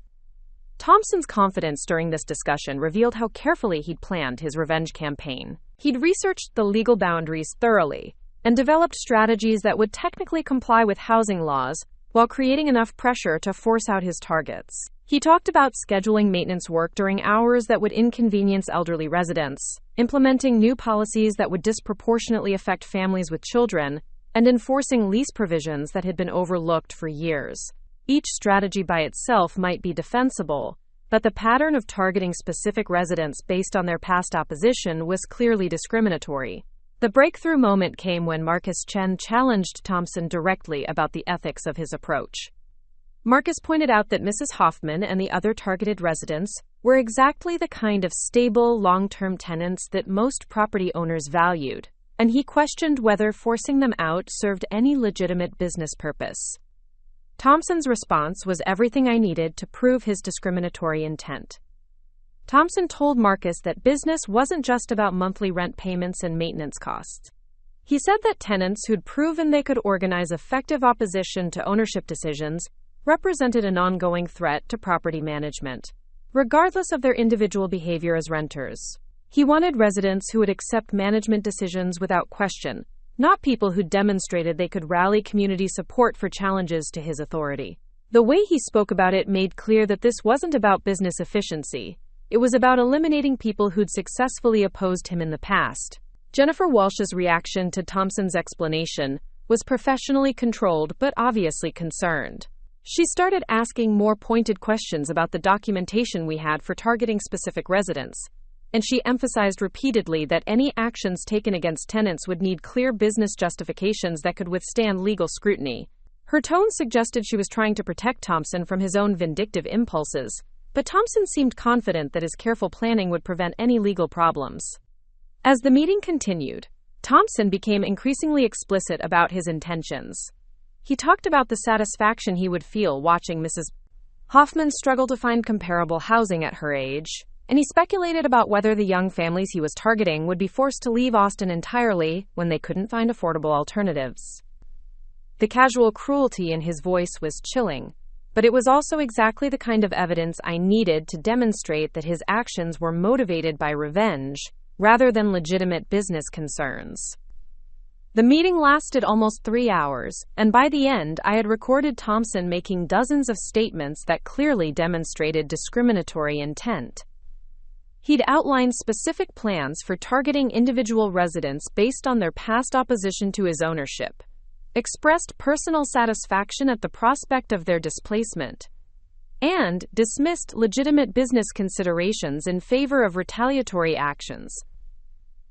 Speaker 1: Thompson's confidence during this discussion revealed how carefully he'd planned his revenge campaign. He'd researched the legal boundaries thoroughly and developed strategies that would technically comply with housing laws while creating enough pressure to force out his targets. He talked about scheduling maintenance work during hours that would inconvenience elderly residents, implementing new policies that would disproportionately affect families with children, and enforcing lease provisions that had been overlooked for years. Each strategy by itself might be defensible, but the pattern of targeting specific residents based on their past opposition was clearly discriminatory. The breakthrough moment came when Marcus Chen challenged Thompson directly about the ethics of his approach. Marcus pointed out that Mrs. Hoffman and the other targeted residents were exactly the kind of stable, long-term tenants that most property owners valued, and he questioned whether forcing them out served any legitimate business purpose. Thompson's response was everything I needed to prove his discriminatory intent. Thompson told Marcus that business wasn't just about monthly rent payments and maintenance costs. He said that tenants who'd proven they could organize effective opposition to ownership decisions represented an ongoing threat to property management, regardless of their individual behavior as renters. He wanted residents who would accept management decisions without question, not people who demonstrated they could rally community support for challenges to his authority. The way he spoke about it made clear that this wasn't about business efficiency. It was about eliminating people who'd successfully opposed him in the past. Jennifer Walsh's reaction to Thompson's explanation was professionally controlled but obviously concerned. She started asking more pointed questions about the documentation we had for targeting specific residents, and she emphasized repeatedly that any actions taken against tenants would need clear business justifications that could withstand legal scrutiny. Her tone suggested she was trying to protect Thompson from his own vindictive impulses, but Thompson seemed confident that his careful planning would prevent any legal problems. As the meeting continued, Thompson became increasingly explicit about his intentions. He talked about the satisfaction he would feel watching Mrs. Hoffman struggle to find comparable housing at her age, and he speculated about whether the young families he was targeting would be forced to leave Austin entirely when they couldn't find affordable alternatives. The casual cruelty in his voice was chilling, but it was also exactly the kind of evidence I needed to demonstrate that his actions were motivated by revenge, rather than legitimate business concerns. The meeting lasted almost 3 hours, and by the end, I had recorded Thompson making dozens of statements that clearly demonstrated discriminatory intent. He'd outlined specific plans for targeting individual residents based on their past opposition to his ownership, expressed personal satisfaction at the prospect of their displacement, and dismissed legitimate business considerations in favor of retaliatory actions.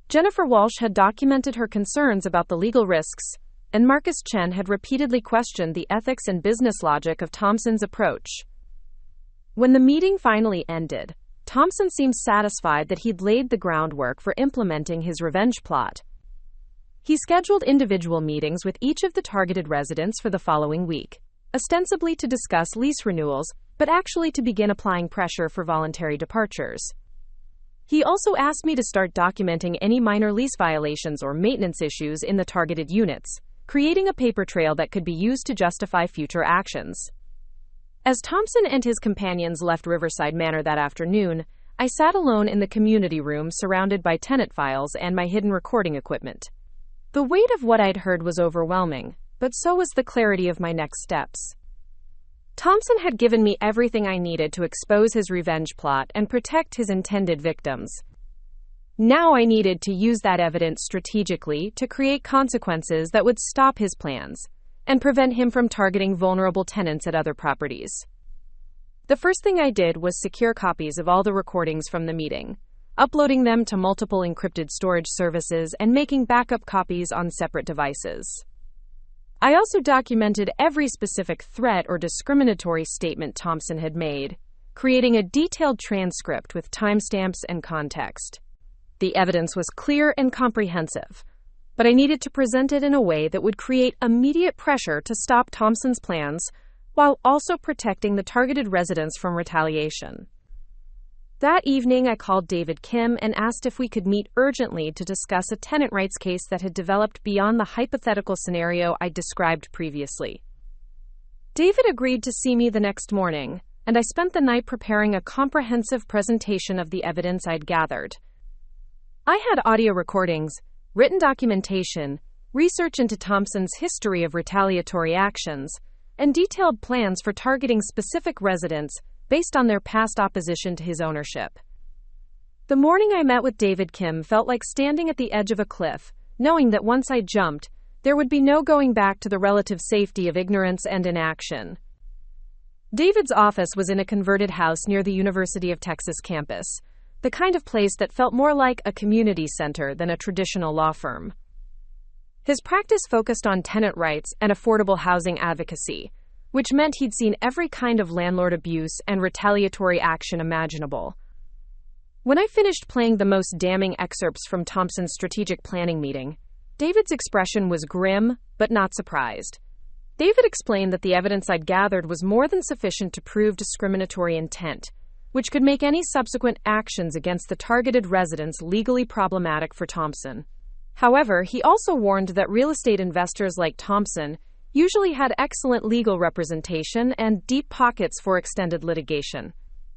Speaker 1: Jennifer Walsh had documented her concerns about the legal risks, and Marcus Chen had repeatedly questioned the ethics and business logic of Thompson's approach. When the meeting finally ended, Thompson seemed satisfied that he'd laid the groundwork for implementing his revenge plot. He scheduled individual meetings with each of the targeted residents for the following week, ostensibly to discuss lease renewals, but actually to begin applying pressure for voluntary departures. He also asked me to start documenting any minor lease violations or maintenance issues in the targeted units, creating a paper trail that could be used to justify future actions. As Thompson and his companions left Riverside Manor that afternoon, I sat alone in the community room surrounded by tenant files and my hidden recording equipment. The weight of what I'd heard was overwhelming, but so was the clarity of my next steps. Thompson had given me everything I needed to expose his revenge plot and protect his intended victims. Now I needed to use that evidence strategically to create consequences that would stop his plans and prevent him from targeting vulnerable tenants at other properties. The first thing I did was secure copies of all the recordings from the meeting, uploading them to multiple encrypted storage services and making backup copies on separate devices. I also documented every specific threat or discriminatory statement Thompson had made, creating a detailed transcript with timestamps and context. The evidence was clear and comprehensive, but I needed to present it in a way that would create immediate pressure to stop Thompson's plans while also protecting the targeted residents from retaliation. That evening, I called David Kim and asked if we could meet urgently to discuss a tenant rights case that had developed beyond the hypothetical scenario I described previously. David agreed to see me the next morning, and I spent the night preparing a comprehensive presentation of the evidence I'd gathered. I had audio recordings, written documentation, research into Thompson's history of retaliatory actions, and detailed plans for targeting specific residents based on their past opposition to his ownership. The morning I met with David Kim felt like standing at the edge of a cliff, knowing that once I jumped, there would be no going back to the relative safety of ignorance and inaction. David's office was in a converted house near the University of Texas campus, the kind of place that felt more like a community center than a traditional law firm. His practice focused on tenant rights and affordable housing advocacy, which meant he'd seen every kind of landlord abuse and retaliatory action imaginable. When I finished playing the most damning excerpts from Thompson's strategic planning meeting, David's expression was grim, but not surprised. David explained that the evidence I'd gathered was more than sufficient to prove discriminatory intent, which could make any subsequent actions against the targeted residents legally problematic for Thompson. However, he also warned that real estate investors like Thompson usually had excellent legal representation and deep pockets for extended litigation.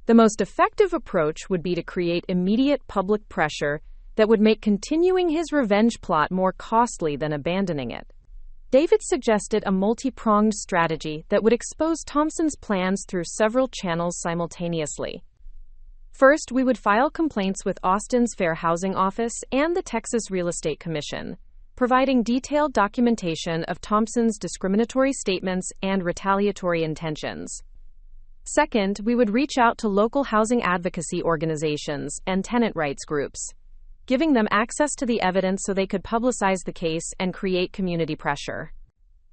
Speaker 1: The most effective approach would be to create immediate public pressure that would make continuing his revenge plot more costly than abandoning it. David suggested a multi-pronged strategy that would expose Thompson's plans through several channels simultaneously. First, we would file complaints with Austin's Fair Housing Office and the Texas Real Estate Commission, providing detailed documentation of Thompson's discriminatory statements and retaliatory intentions. Second, we would reach out to local housing advocacy organizations and tenant rights groups, giving them access to the evidence so they could publicize the case and create community pressure.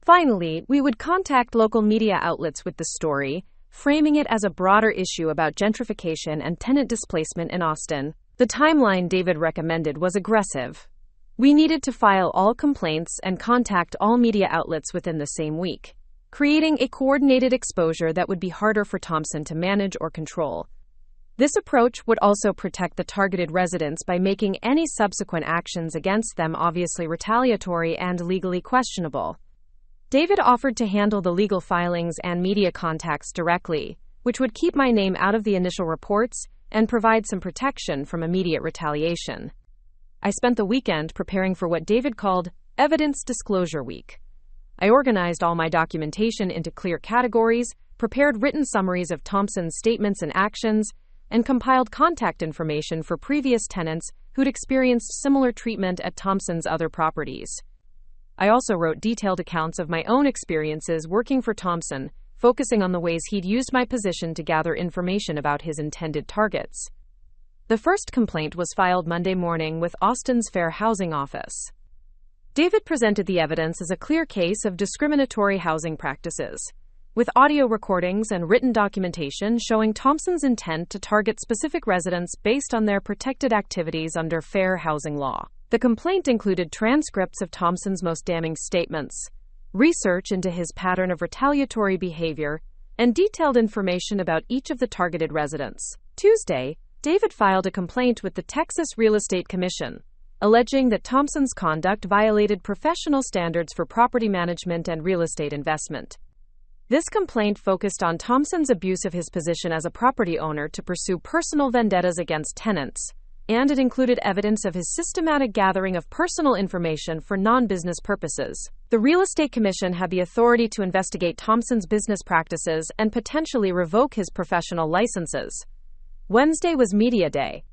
Speaker 1: Finally, we would contact local media outlets with the story, framing it as a broader issue about gentrification and tenant displacement in Austin. The timeline David recommended was aggressive. We needed to file all complaints and contact all media outlets within the same week, creating a coordinated exposure that would be harder for Thompson to manage or control. This approach would also protect the targeted residents by making any subsequent actions against them obviously retaliatory and legally questionable. David offered to handle the legal filings and media contacts directly, which would keep my name out of the initial reports and provide some protection from immediate retaliation. I spent the weekend preparing for what David called Evidence Disclosure Week. I organized all my documentation into clear categories, prepared written summaries of Thompson's statements and actions, and compiled contact information for previous tenants who'd experienced similar treatment at Thompson's other properties. I also wrote detailed accounts of my own experiences working for Thompson, focusing on the ways he'd used my position to gather information about his intended targets. The first complaint was filed Monday morning with Austin's Fair Housing Office. David presented the evidence as a clear case of discriminatory housing practices, with audio recordings and written documentation showing Thompson's intent to target specific residents based on their protected activities under fair housing law. The complaint included transcripts of Thompson's most damning statements, research into his pattern of retaliatory behavior, and detailed information about each of the targeted residents. Tuesday, David filed a complaint with the Texas Real Estate Commission, alleging that Thompson's conduct violated professional standards for property management and real estate investment. This complaint focused on Thompson's abuse of his position as a property owner to pursue personal vendettas against tenants, and it included evidence of his systematic gathering of personal information for non-business purposes. The Real Estate Commission had the authority to investigate Thompson's business practices and potentially revoke his professional licenses. Wednesday was Media Day.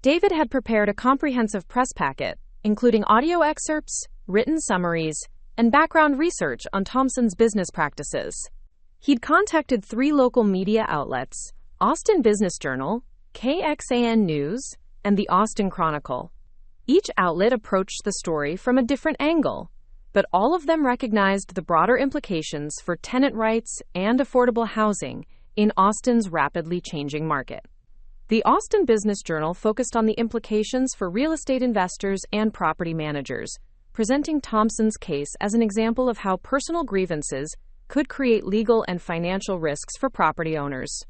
Speaker 1: David had prepared a comprehensive press packet, including audio excerpts, written summaries, and background research on Thompson's business practices. He'd contacted 3 local media outlets, Austin Business Journal, KXAN News, and the Austin Chronicle. Each outlet approached the story from a different angle, but all of them recognized the broader implications for tenant rights and affordable housing in Austin's rapidly changing market. The Austin Business Journal focused on the implications for real estate investors and property managers, presenting Thompson's case as an example of how personal grievances could create legal and financial risks for property owners.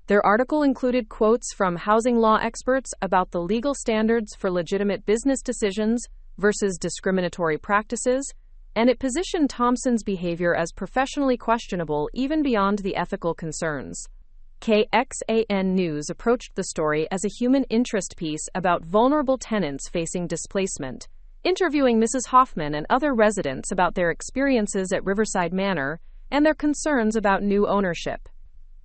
Speaker 1: Their article included quotes from housing law experts about the legal standards for legitimate business decisions versus discriminatory practices, and it positioned Thompson's behavior as professionally questionable even beyond the ethical concerns. KXAN News approached the story as a human interest piece about vulnerable tenants facing displacement, interviewing Mrs. Hoffman and other residents about their experiences at Riverside Manor and their concerns about new ownership.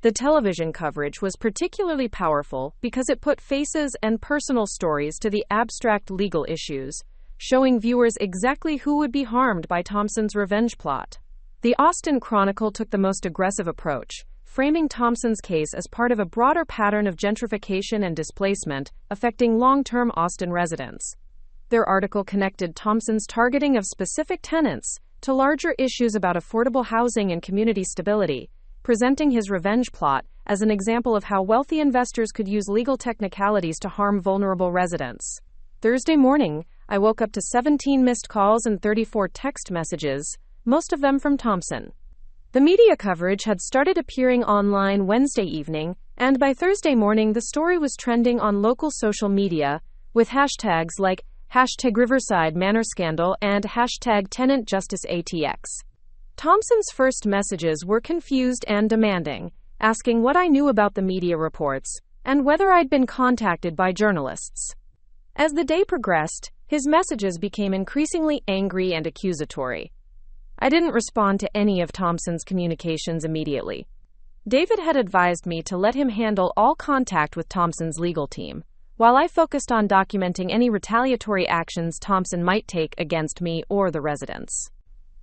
Speaker 1: The television coverage was particularly powerful because it put faces and personal stories to the abstract legal issues, showing viewers exactly who would be harmed by Thompson's revenge plot. The Austin Chronicle took the most aggressive approach, framing Thompson's case as part of a broader pattern of gentrification and displacement affecting long-term Austin residents. Their article connected Thompson's targeting of specific tenants to larger issues about affordable housing and community stability, presenting his revenge plot as an example of how wealthy investors could use legal technicalities to harm vulnerable residents. Thursday morning, I woke up to 17 missed calls and 34 text messages, most of them from Thompson. The media coverage had started appearing online Wednesday evening, and by Thursday morning the story was trending on local social media, with hashtags like #Riverside Manor Scandal and #TenantJusticeATX. Thompson's first messages were confused and demanding, asking what I knew about the media reports, and whether I'd been contacted by journalists. As the day progressed, his messages became increasingly angry and accusatory. I didn't respond to any of Thompson's communications immediately. David had advised me to let him handle all contact with Thompson's legal team, while I focused on documenting any retaliatory actions Thompson might take against me or the residents.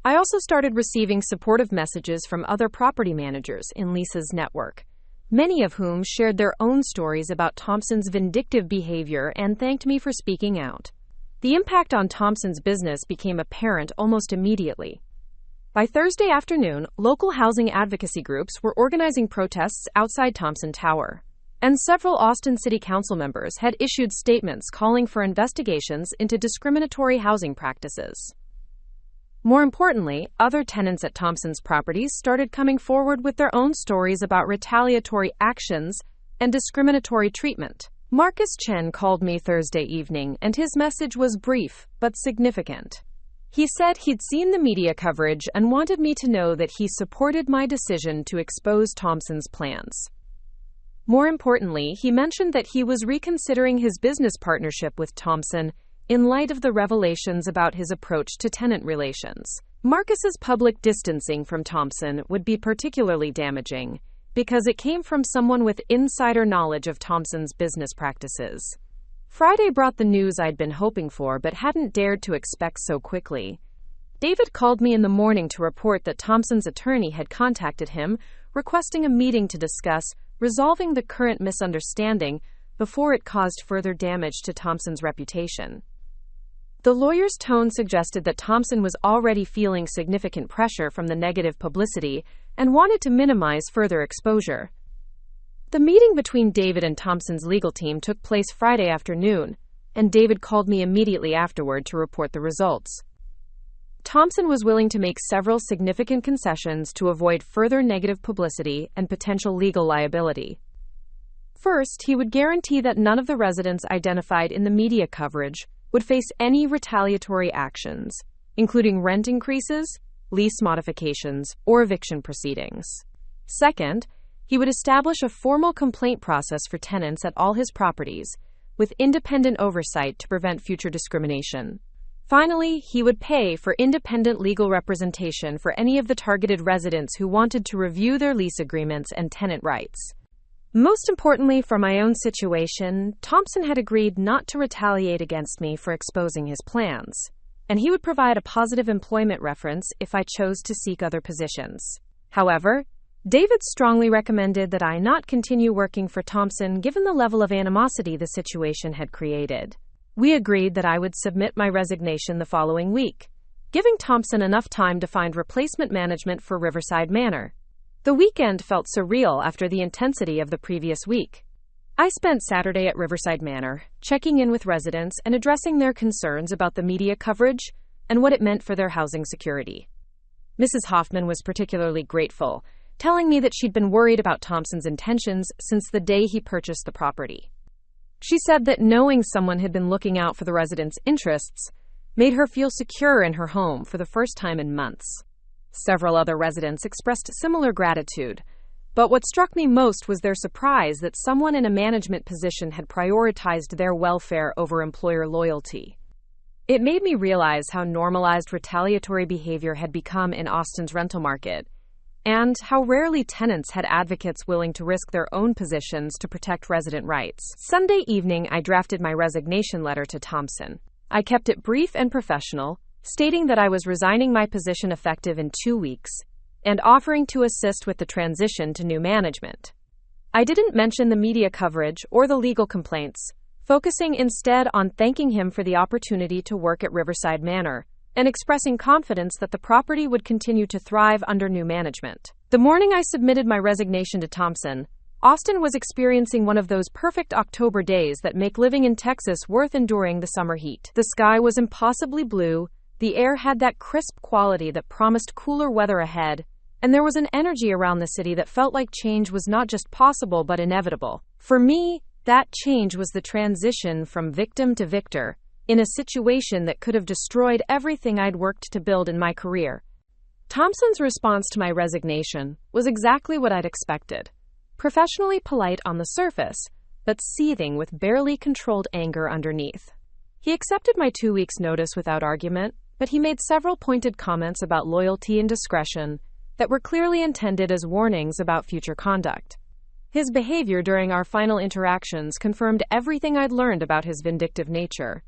Speaker 1: I also started receiving supportive messages from other property managers in Lisa's network, many of whom shared their own stories about Thompson's vindictive behavior and thanked me for speaking out. The impact on Thompson's business became apparent almost immediately. By Thursday afternoon, local housing advocacy groups were organizing protests outside Thompson Tower, and several Austin City Council members had issued statements calling for investigations into discriminatory housing practices. More importantly, other tenants at Thompson's properties started coming forward with their own stories about retaliatory actions and discriminatory treatment. Marcus Chen called me Thursday evening, and his message was brief but significant. He said he'd seen the media coverage and wanted me to know that he supported my decision to expose Thompson's plans. More importantly, he mentioned that he was reconsidering his business partnership with Thompson in light of the revelations about his approach to tenant relations. Marcus's public distancing from Thompson would be particularly damaging because it came from someone with insider knowledge of Thompson's business practices. Friday brought the news I'd been hoping for but hadn't dared to expect so quickly. David called me in the morning to report that Thompson's attorney had contacted him, requesting a meeting to discuss resolving the current misunderstanding before it caused further damage to Thompson's reputation. The lawyer's tone suggested that Thompson was already feeling significant pressure from the negative publicity and wanted to minimize further exposure. The meeting between David and Thompson's legal team took place Friday afternoon, and David called me immediately afterward to report the results. Thompson was willing to make several significant concessions to avoid further negative publicity and potential legal liability. First, he would guarantee that none of the residents identified in the media coverage would face any retaliatory actions, including rent increases, lease modifications, or eviction proceedings. Second, he would establish a formal complaint process for tenants at all his properties, with independent oversight to prevent future discrimination. Finally, he would pay for independent legal representation for any of the targeted residents who wanted to review their lease agreements and tenant rights. Most importantly, for my own situation, Thompson had agreed not to retaliate against me for exposing his plans, and he would provide a positive employment reference if I chose to seek other positions. However, David strongly recommended that I not continue working for Thompson given the level of animosity the situation had created. We agreed that I would submit my resignation the following week, giving Thompson enough time to find replacement management for Riverside Manor. The weekend felt surreal after the intensity of the previous week. I spent Saturday at Riverside Manor, checking in with residents and addressing their concerns about the media coverage and what it meant for their housing security. Mrs. Hoffman was particularly grateful, telling me that she'd been worried about Thompson's intentions since the day he purchased the property. She said that knowing someone had been looking out for the residents' interests made her feel secure in her home for the first time in months. Several other residents expressed similar gratitude, but what struck me most was their surprise that someone in a management position had prioritized their welfare over employer loyalty. It made me realize how normalized retaliatory behavior had become in Austin's rental market, and how rarely tenants had advocates willing to risk their own positions to protect resident rights. Sunday evening, I drafted my resignation letter to Thompson. I kept it brief and professional, stating that I was resigning my position effective in 2 weeks and offering to assist with the transition to new management. I didn't mention the media coverage or the legal complaints, focusing instead on thanking him for the opportunity to work at Riverside Manor and expressing confidence that the property would continue to thrive under new management. The morning I submitted my resignation to Thompson, Austin was experiencing one of those perfect October days that make living in Texas worth enduring the summer heat. The sky was impossibly blue, the air had that crisp quality that promised cooler weather ahead, and there was an energy around the city that felt like change was not just possible but inevitable. For me, that change was the transition from victim to victor, in a situation that could have destroyed everything I'd worked to build in my career. Thompson's response to my resignation was exactly what I'd expected. Professionally polite on the surface, but seething with barely controlled anger underneath. He accepted my 2 weeks' notice without argument, but he made several pointed comments about loyalty and discretion that were clearly intended as warnings about future conduct. His behavior during our final interactions confirmed everything I'd learned about his vindictive nature,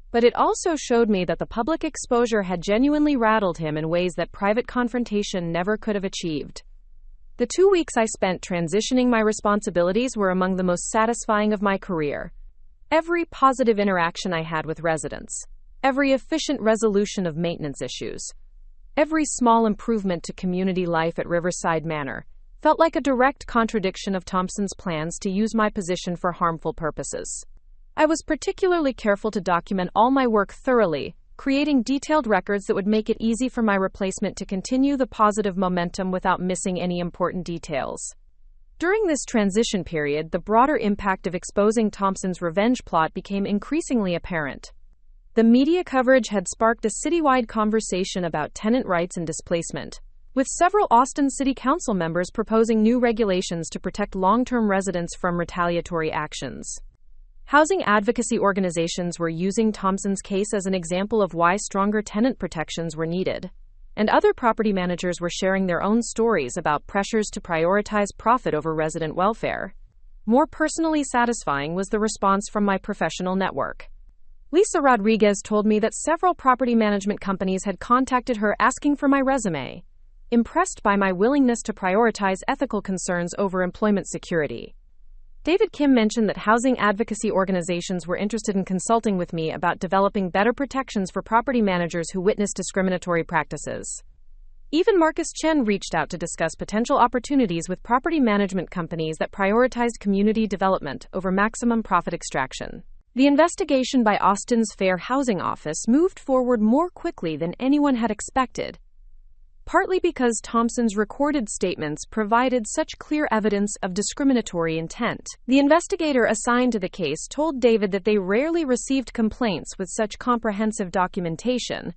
Speaker 1: but it also showed me that the public exposure had genuinely rattled him in ways that private confrontation never could have achieved. The 2 weeks I spent transitioning my responsibilities were among the most satisfying of my career. Every positive interaction I had with residents, every efficient resolution of maintenance issues, every small improvement to community life at Riverside Manor felt like a direct contradiction of Thompson's plans to use my position for harmful purposes. I was particularly careful to document all my work thoroughly, creating detailed records that would make it easy for my replacement to continue the positive momentum without missing any important details. During this transition period, the broader impact of exposing Thompson's revenge plot became increasingly apparent. The media coverage had sparked a citywide conversation about tenant rights and displacement, with several Austin City Council members proposing new regulations to protect long-term residents from retaliatory actions. Housing advocacy organizations were using Thompson's case as an example of why stronger tenant protections were needed. And other property managers were sharing their own stories about pressures to prioritize profit over resident welfare. More personally satisfying was the response from my professional network. Lisa Rodriguez told me that several property management companies had contacted her asking for my resume, impressed by my willingness to prioritize ethical concerns over employment security. David Kim mentioned that housing advocacy organizations were interested in consulting with me about developing better protections for property managers who witness discriminatory practices. Even Marcus Chen reached out to discuss potential opportunities with property management companies that prioritized community development over maximum profit extraction. The investigation by Austin's Fair Housing Office moved forward more quickly than anyone had expected, partly because Thompson's recorded statements provided such clear evidence of discriminatory intent. The investigator assigned to the case told David that they rarely received complaints with such comprehensive documentation,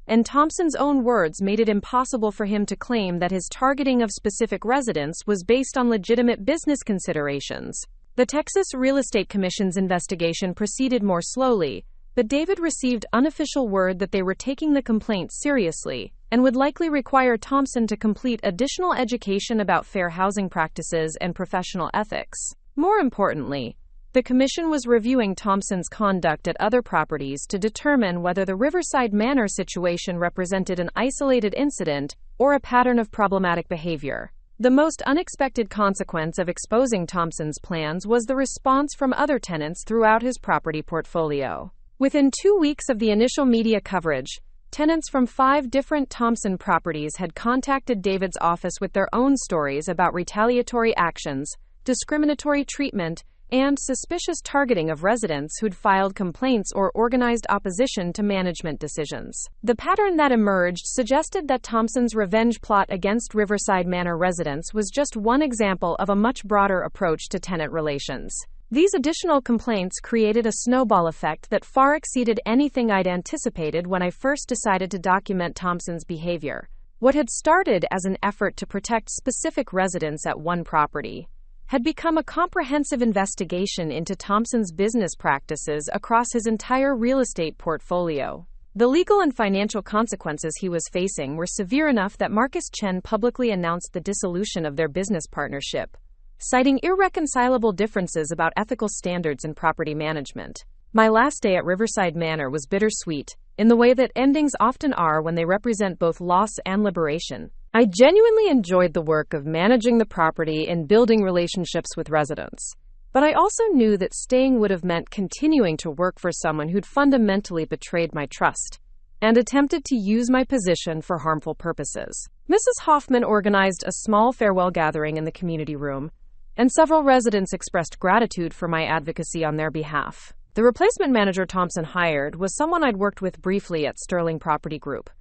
Speaker 1: and Thompson's own words made it impossible for him to claim that his targeting of specific residents was based on legitimate business considerations. The Texas Real Estate Commission's investigation proceeded more slowly, but David received unofficial word that they were taking the complaint seriously and would likely require Thompson to complete additional education about fair housing practices and professional ethics. More importantly, the commission was reviewing Thompson's conduct at other properties to determine whether the Riverside Manor situation represented an isolated incident or a pattern of problematic behavior. The most unexpected consequence of exposing Thompson's plans was the response from other tenants throughout his property portfolio. Within 2 weeks of the initial media coverage, tenants from 5 different Thompson properties had contacted David's office with their own stories about retaliatory actions, discriminatory treatment, and suspicious targeting of residents who'd filed complaints or organized opposition to management decisions. The pattern that emerged suggested that Thompson's revenge plot against Riverside Manor residents was just one example of a much broader approach to tenant relations. These additional complaints created a snowball effect that far exceeded anything I'd anticipated when I first decided to document Thompson's behavior. What had started as an effort to protect specific residents at one property had become a comprehensive investigation into Thompson's business practices across his entire real estate portfolio. The legal and financial consequences he was facing were severe enough that Marcus Chen publicly announced the dissolution of their business partnership, citing irreconcilable differences about ethical standards in property management. My last day at Riverside Manor was bittersweet, in the way that endings often are when they represent both loss and liberation. I genuinely enjoyed the work of managing the property and building relationships with residents. But I also knew that staying would have meant continuing to work for someone who'd fundamentally betrayed my trust and attempted to use my position for harmful purposes. Mrs. Hoffman organized a small farewell gathering in the community room, and several residents expressed gratitude for my advocacy on their behalf. The replacement manager Thompson hired was someone I'd worked with briefly at Sterling Property Group,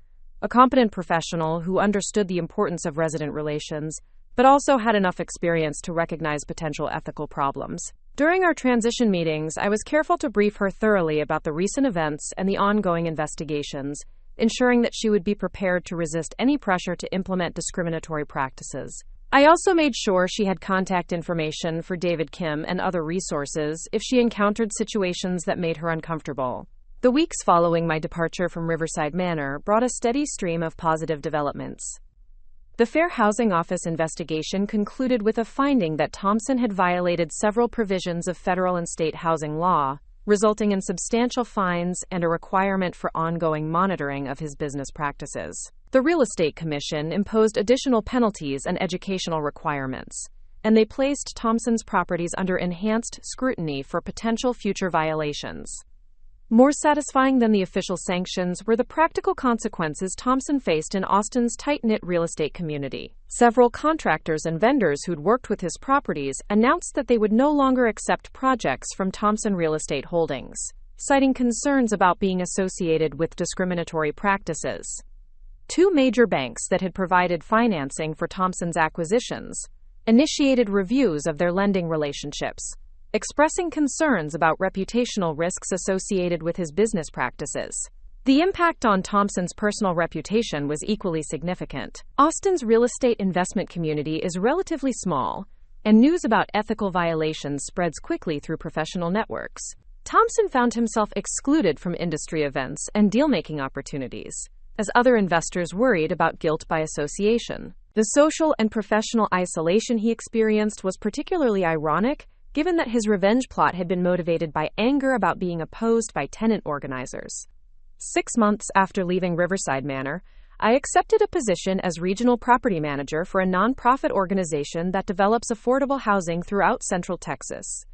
Speaker 1: a competent professional who understood the importance of resident relations, but also had enough experience to recognize potential ethical problems. During our transition meetings, I was careful to brief her thoroughly about the recent events and the ongoing investigations, ensuring that she would be prepared to resist any pressure to implement discriminatory practices. I also made sure she had contact information for David Kim and other resources if she encountered situations that made her uncomfortable. The weeks following my departure from Riverside Manor brought a steady stream of positive developments. The Fair Housing Office investigation concluded with a finding that Thompson had violated several provisions of federal and state housing law, resulting in substantial fines and a requirement for ongoing monitoring of his business practices. The Real Estate Commission imposed additional penalties and educational requirements, and they placed Thompson's properties under enhanced scrutiny for potential future violations. More satisfying than the official sanctions were the practical consequences Thompson faced in Austin's tight-knit real estate community. Several contractors and vendors who'd worked with his properties announced that they would no longer accept projects from Thompson Real Estate Holdings, citing concerns about being associated with discriminatory practices. 2 major banks that had provided financing for Thompson's acquisitions initiated reviews of their lending relationships, expressing concerns about reputational risks associated with his business practices. The impact on Thompson's personal reputation was equally significant. Austin's real estate investment community is relatively small, and news about ethical violations spreads quickly through professional networks. Thompson found himself excluded from industry events and deal-making opportunities, as other investors worried about guilt by association. The social and professional isolation he experienced was particularly ironic, given that his revenge plot had been motivated by anger about being opposed by tenant organizers. 6 months after leaving Riverside Manor, I accepted a position as regional property manager for a nonprofit organization that develops affordable housing throughout Central Texas.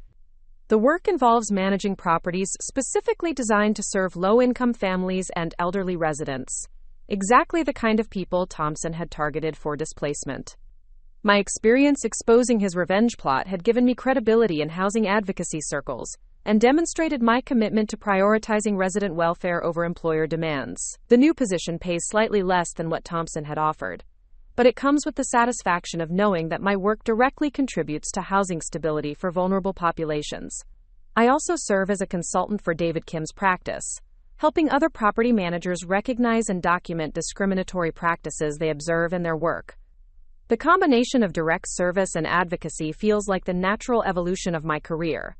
Speaker 1: The work involves managing properties specifically designed to serve low-income families and elderly residents, exactly the kind of people Thompson had targeted for displacement. My experience exposing his revenge plot had given me credibility in housing advocacy circles and demonstrated my commitment to prioritizing resident welfare over employer demands. The new position pays slightly less than what Thompson had offered, but it comes with the satisfaction of knowing that my work directly contributes to housing stability for vulnerable populations. I also serve as a consultant for David Kim's practice, helping other property managers recognize and document discriminatory practices they observe in their work. The combination of direct service and advocacy feels like the natural evolution of my career,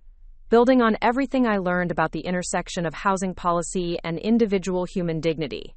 Speaker 1: building on everything I learned about the intersection of housing policy and individual human dignity.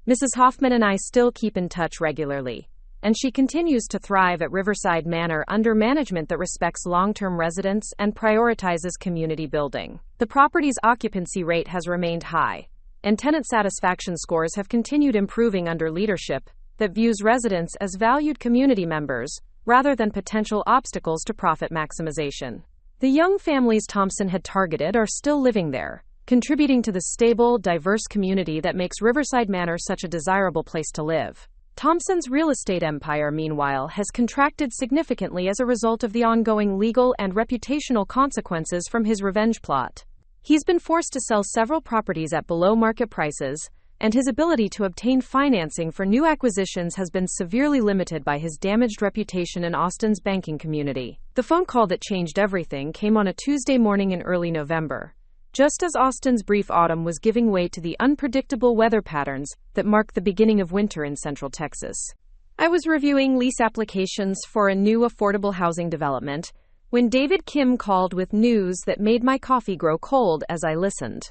Speaker 1: Mrs. Hoffman and I still keep in touch regularly, and she continues to thrive at Riverside Manor under management that respects long-term residents and prioritizes community building. The property's occupancy rate has remained high, and tenant satisfaction scores have continued improving under leadership that views residents as valued community members rather than potential obstacles to profit maximization. The young families Thompson had targeted are still living there, contributing to the stable, diverse community that makes Riverside Manor such a desirable place to live. Thompson's real estate empire, meanwhile, has contracted significantly as a result of the ongoing legal and reputational consequences from his revenge plot. He's been forced to sell several properties at below-market prices, and his ability to obtain financing for new acquisitions has been severely limited by his damaged reputation in Austin's banking community. The phone call that changed everything came on a Tuesday morning in early November, just as Austin's brief autumn was giving way to the unpredictable weather patterns that mark the beginning of winter in Central Texas. I was reviewing lease applications for a new affordable housing development when David Kim called with news that made my coffee grow cold as I listened.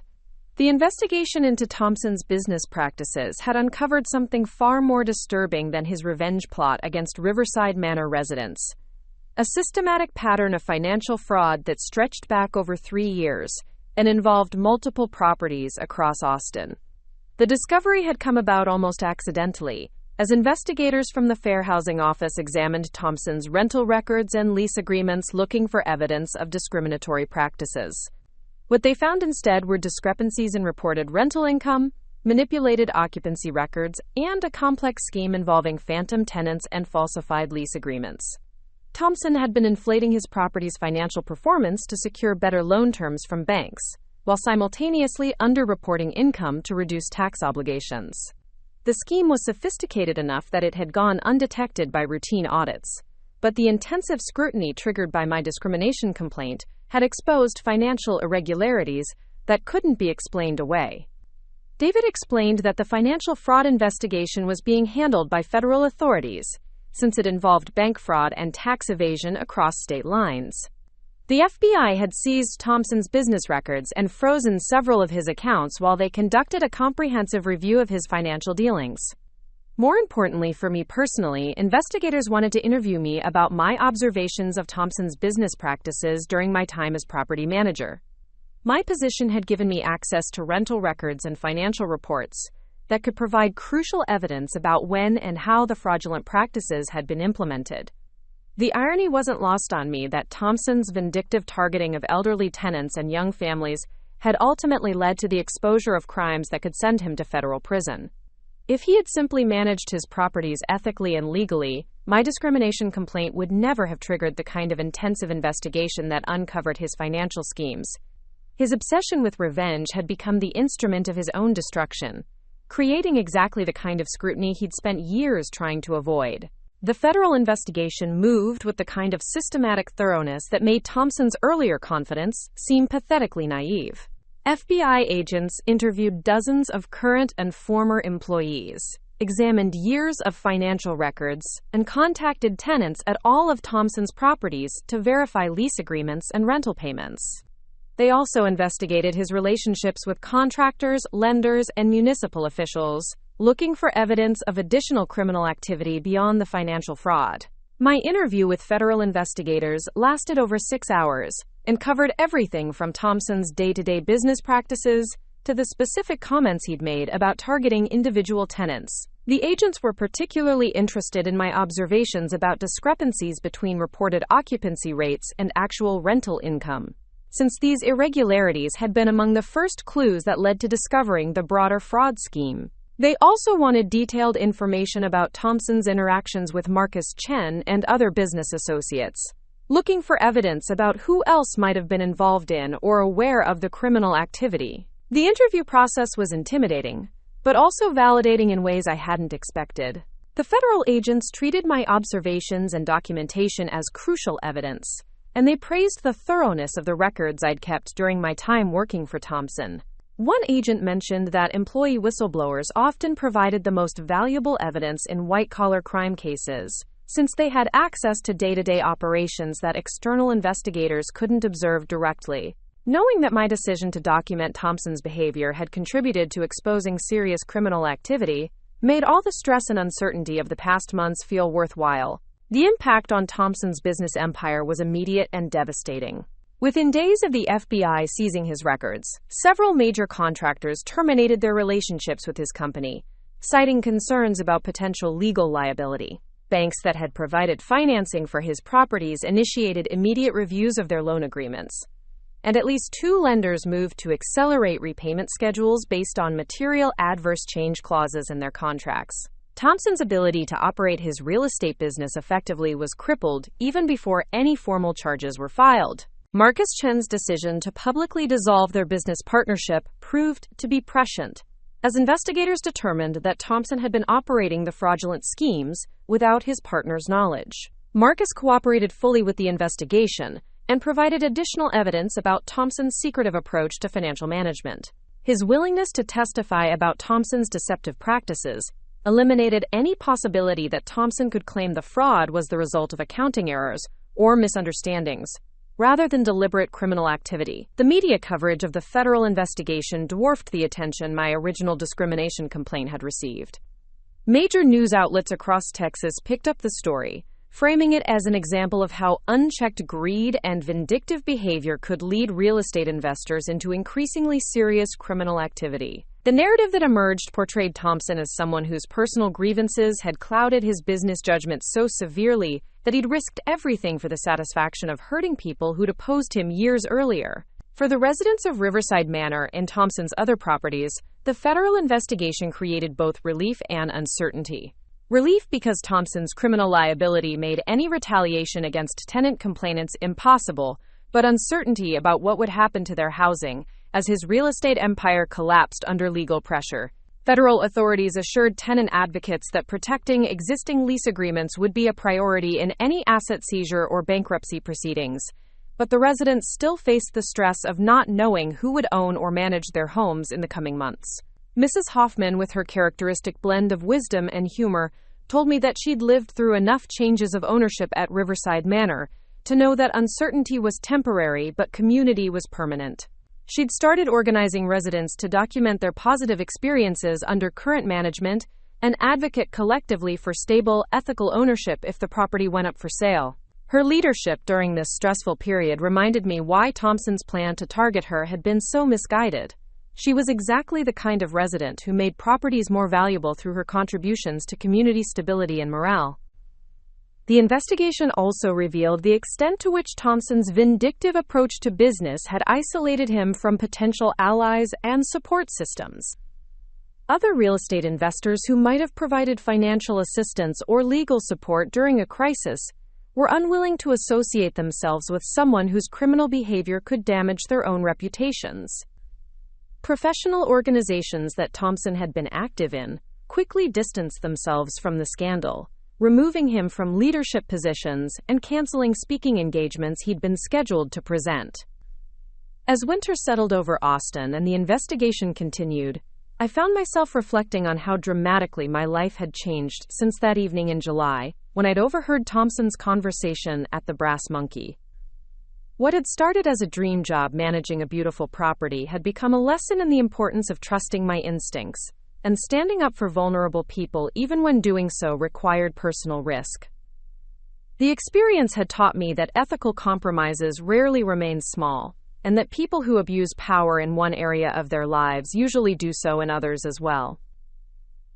Speaker 1: The investigation into Thompson's business practices had uncovered something far more disturbing than his revenge plot against Riverside Manor residents. A systematic pattern of financial fraud that stretched back over 3 years and involved multiple properties across Austin. The discovery had come about almost accidentally, as investigators from the Fair Housing Office examined Thompson's rental records and lease agreements looking for evidence of discriminatory practices. What they found instead were discrepancies in reported rental income, manipulated occupancy records, and a complex scheme involving phantom tenants and falsified lease agreements. Thompson had been inflating his property's financial performance to secure better loan terms from banks, while simultaneously underreporting income to reduce tax obligations. The scheme was sophisticated enough that it had gone undetected by routine audits, but the intensive scrutiny triggered by my discrimination complaint had exposed financial irregularities that couldn't be explained away. David explained that the financial fraud investigation was being handled by federal authorities, since it involved bank fraud and tax evasion across state lines. The FBI had seized Thompson's business records and frozen several of his accounts while they conducted a comprehensive review of his financial dealings. More importantly for me personally, investigators wanted to interview me about my observations of Thompson's business practices during my time as property manager. My position had given me access to rental records and financial reports that could provide crucial evidence about when and how the fraudulent practices had been implemented. The irony wasn't lost on me that Thompson's vindictive targeting of elderly tenants and young families had ultimately led to the exposure of crimes that could send him to federal prison. If he had simply managed his properties ethically and legally, my discrimination complaint would never have triggered the kind of intensive investigation that uncovered his financial schemes. His obsession with revenge had become the instrument of his own destruction, creating exactly the kind of scrutiny he'd spent years trying to avoid. The federal investigation moved with the kind of systematic thoroughness that made Thompson's earlier confidence seem pathetically naive. FBI agents interviewed dozens of current and former employees, examined years of financial records, and contacted tenants at all of Thompson's properties to verify lease agreements and rental payments. They also investigated his relationships with contractors, lenders, and municipal officials, looking for evidence of additional criminal activity beyond the financial fraud. My interview with federal investigators lasted over 6 hours and covered everything from Thompson's day-to-day business practices to the specific comments he'd made about targeting individual tenants. The agents were particularly interested in my observations about discrepancies between reported occupancy rates and actual rental income, since these irregularities had been among the first clues that led to discovering the broader fraud scheme. They also wanted detailed information about Thompson's interactions with Marcus Chen and other business associates, looking for evidence about who else might have been involved in or aware of the criminal activity. The interview process was intimidating, but also validating in ways I hadn't expected. The federal agents treated my observations and documentation as crucial evidence, and they praised the thoroughness of the records I'd kept during my time working for Thompson. One agent mentioned that employee whistleblowers often provided the most valuable evidence in white-collar crime cases, since they had access to day-to-day operations that external investigators couldn't observe directly. Knowing that my decision to document Thompson's behavior had contributed to exposing serious criminal activity made all the stress and uncertainty of the past months feel worthwhile. The impact on Thompson's business empire was immediate and devastating. Within days of the FBI seizing his records, several major contractors terminated their relationships with his company, citing concerns about potential legal liability. Banks that had provided financing for his properties initiated immediate reviews of their loan agreements, and at least 2 lenders moved to accelerate repayment schedules based on material adverse change clauses in their contracts. Thompson's ability to operate his real estate business effectively was crippled even before any formal charges were filed. Marcus Chen's decision to publicly dissolve their business partnership proved to be prescient, as investigators determined that Thompson had been operating the fraudulent schemes without his partner's knowledge. Marcus cooperated fully with the investigation and provided additional evidence about Thompson's secretive approach to financial management. His willingness to testify about Thompson's deceptive practices eliminated any possibility that Thompson could claim the fraud was the result of accounting errors or misunderstandings, rather than deliberate criminal activity. The media coverage of the federal investigation dwarfed the attention my original discrimination complaint had received. Major news outlets across Texas picked up the story, framing it as an example of how unchecked greed and vindictive behavior could lead real estate investors into increasingly serious criminal activity. The narrative that emerged portrayed Thompson as someone whose personal grievances had clouded his business judgment so severely that he'd risked everything for the satisfaction of hurting people who'd opposed him years earlier. For the residents of Riverside Manor and Thompson's other properties, the federal investigation created both relief and uncertainty. Relief because Thompson's criminal liability made any retaliation against tenant complainants impossible, but uncertainty about what would happen to their housing as his real estate empire collapsed under legal pressure. Federal authorities assured tenant advocates that protecting existing lease agreements would be a priority in any asset seizure or bankruptcy proceedings, but the residents still faced the stress of not knowing who would own or manage their homes in the coming months. Mrs. Hoffman, with her characteristic blend of wisdom and humor, told me that she'd lived through enough changes of ownership at Riverside Manor to know that uncertainty was temporary but community was permanent. She'd started organizing residents to document their positive experiences under current management and advocate collectively for stable, ethical ownership if the property went up for sale. Her leadership during this stressful period reminded me why Thompson's plan to target her had been so misguided. She was exactly the kind of resident who made properties more valuable through her contributions to community stability and morale. The investigation also revealed the extent to which Thompson's vindictive approach to business had isolated him from potential allies and support systems. Other real estate investors who might have provided financial assistance or legal support during a crisis were unwilling to associate themselves with someone whose criminal behavior could damage their own reputations. Professional organizations that Thompson had been active in quickly distanced themselves from the scandal, removing him from leadership positions and canceling speaking engagements he'd been scheduled to present. As winter settled over Austin and the investigation continued, I found myself reflecting on how dramatically my life had changed since that evening in July, when I'd overheard Thompson's conversation at the Brass Monkey. What had started as a dream job managing a beautiful property had become a lesson in the importance of trusting my instincts and standing up for vulnerable people even when doing so required personal risk. The experience had taught me that ethical compromises rarely remain small, and that people who abuse power in one area of their lives usually do so in others as well.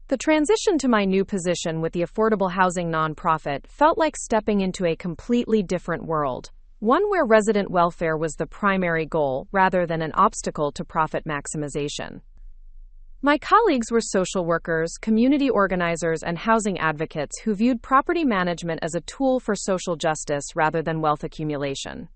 Speaker 1: The transition to my new position with the affordable housing nonprofit felt like stepping into a completely different world, one where resident welfare was the primary goal rather than an obstacle to profit maximization. My colleagues were social workers, community organizers, and housing advocates who viewed property management as a tool for social justice rather than wealth accumulation.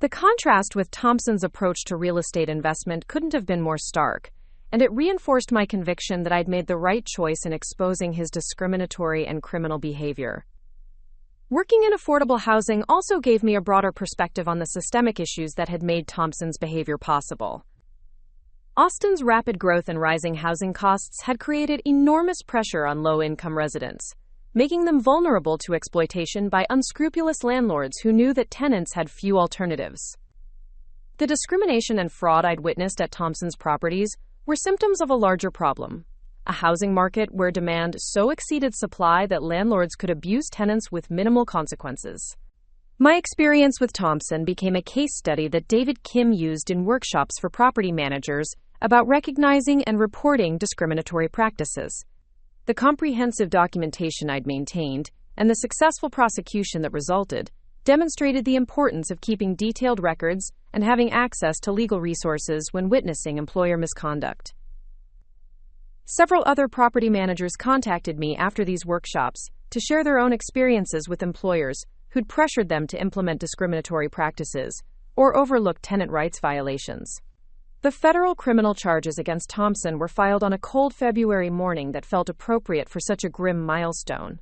Speaker 1: The contrast with Thompson's approach to real estate investment couldn't have been more stark, and it reinforced my conviction that I'd made the right choice in exposing his discriminatory and criminal behavior. Working in affordable housing also gave me a broader perspective on the systemic issues that had made Thompson's behavior possible. Austin's rapid growth and rising housing costs had created enormous pressure on low-income residents, making them vulnerable to exploitation by unscrupulous landlords who knew that tenants had few alternatives. The discrimination and fraud I'd witnessed at Thompson's properties were symptoms of a larger problem: a housing market where demand so exceeded supply that landlords could abuse tenants with minimal consequences. My experience with Thompson became a case study that David Kim used in workshops for property managers about recognizing and reporting discriminatory practices. The comprehensive documentation I'd maintained, and the successful prosecution that resulted, demonstrated the importance of keeping detailed records and having access to legal resources when witnessing employer misconduct. Several other property managers contacted me after these workshops to share their own experiences with employers who'd pressured them to implement discriminatory practices or overlooked tenant rights violations. The federal criminal charges against Thompson were filed on a cold February morning that felt appropriate for such a grim milestone.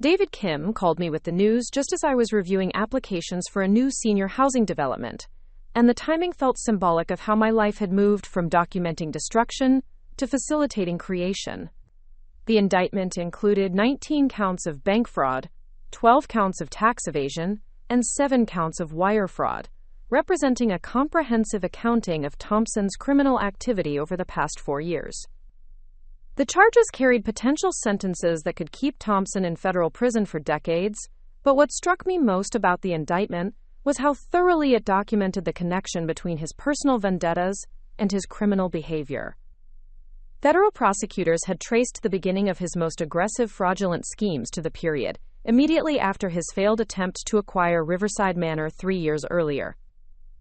Speaker 1: David Kim called me with the news just as I was reviewing applications for a new senior housing development, and the timing felt symbolic of how my life had moved from documenting destruction to facilitating creation. The indictment included 19 counts of bank fraud, 12 counts of tax evasion, and 7 counts of wire fraud, representing a comprehensive accounting of Thompson's criminal activity over the past 4 years. The charges carried potential sentences that could keep Thompson in federal prison for decades, but what struck me most about the indictment was how thoroughly it documented the connection between his personal vendettas and his criminal behavior. Federal prosecutors had traced the beginning of his most aggressive fraudulent schemes to the period, immediately after his failed attempt to acquire Riverside Manor 3 years earlier.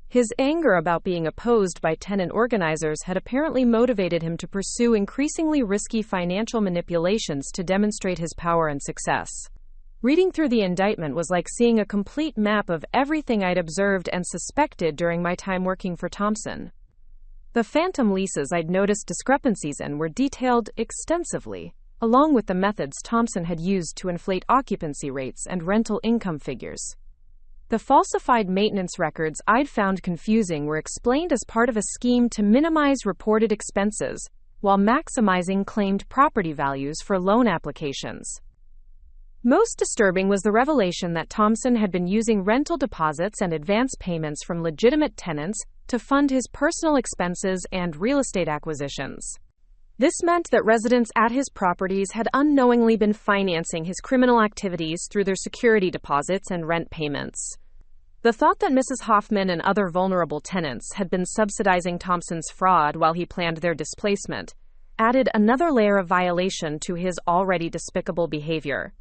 Speaker 1: His anger about being opposed by tenant organizers had apparently motivated him to pursue increasingly risky financial manipulations to demonstrate his power and success. Reading through the indictment was like seeing a complete map of everything I'd observed and suspected during my time working for Thompson. The phantom leases I'd noticed discrepancies in were detailed extensively, along with the methods Thompson had used to inflate occupancy rates and rental income figures. The falsified maintenance records I'd found confusing were explained as part of a scheme to minimize reported expenses while maximizing claimed property values for loan applications. Most disturbing was the revelation that Thompson had been using rental deposits and advance payments from legitimate tenants to fund his personal expenses and real estate acquisitions. This meant that residents at his properties had unknowingly been financing his criminal activities through their security deposits and rent payments. The thought that Mrs. Hoffman and other vulnerable tenants had been subsidizing Thompson's fraud while he planned their displacement added another layer of violation to his already despicable behavior.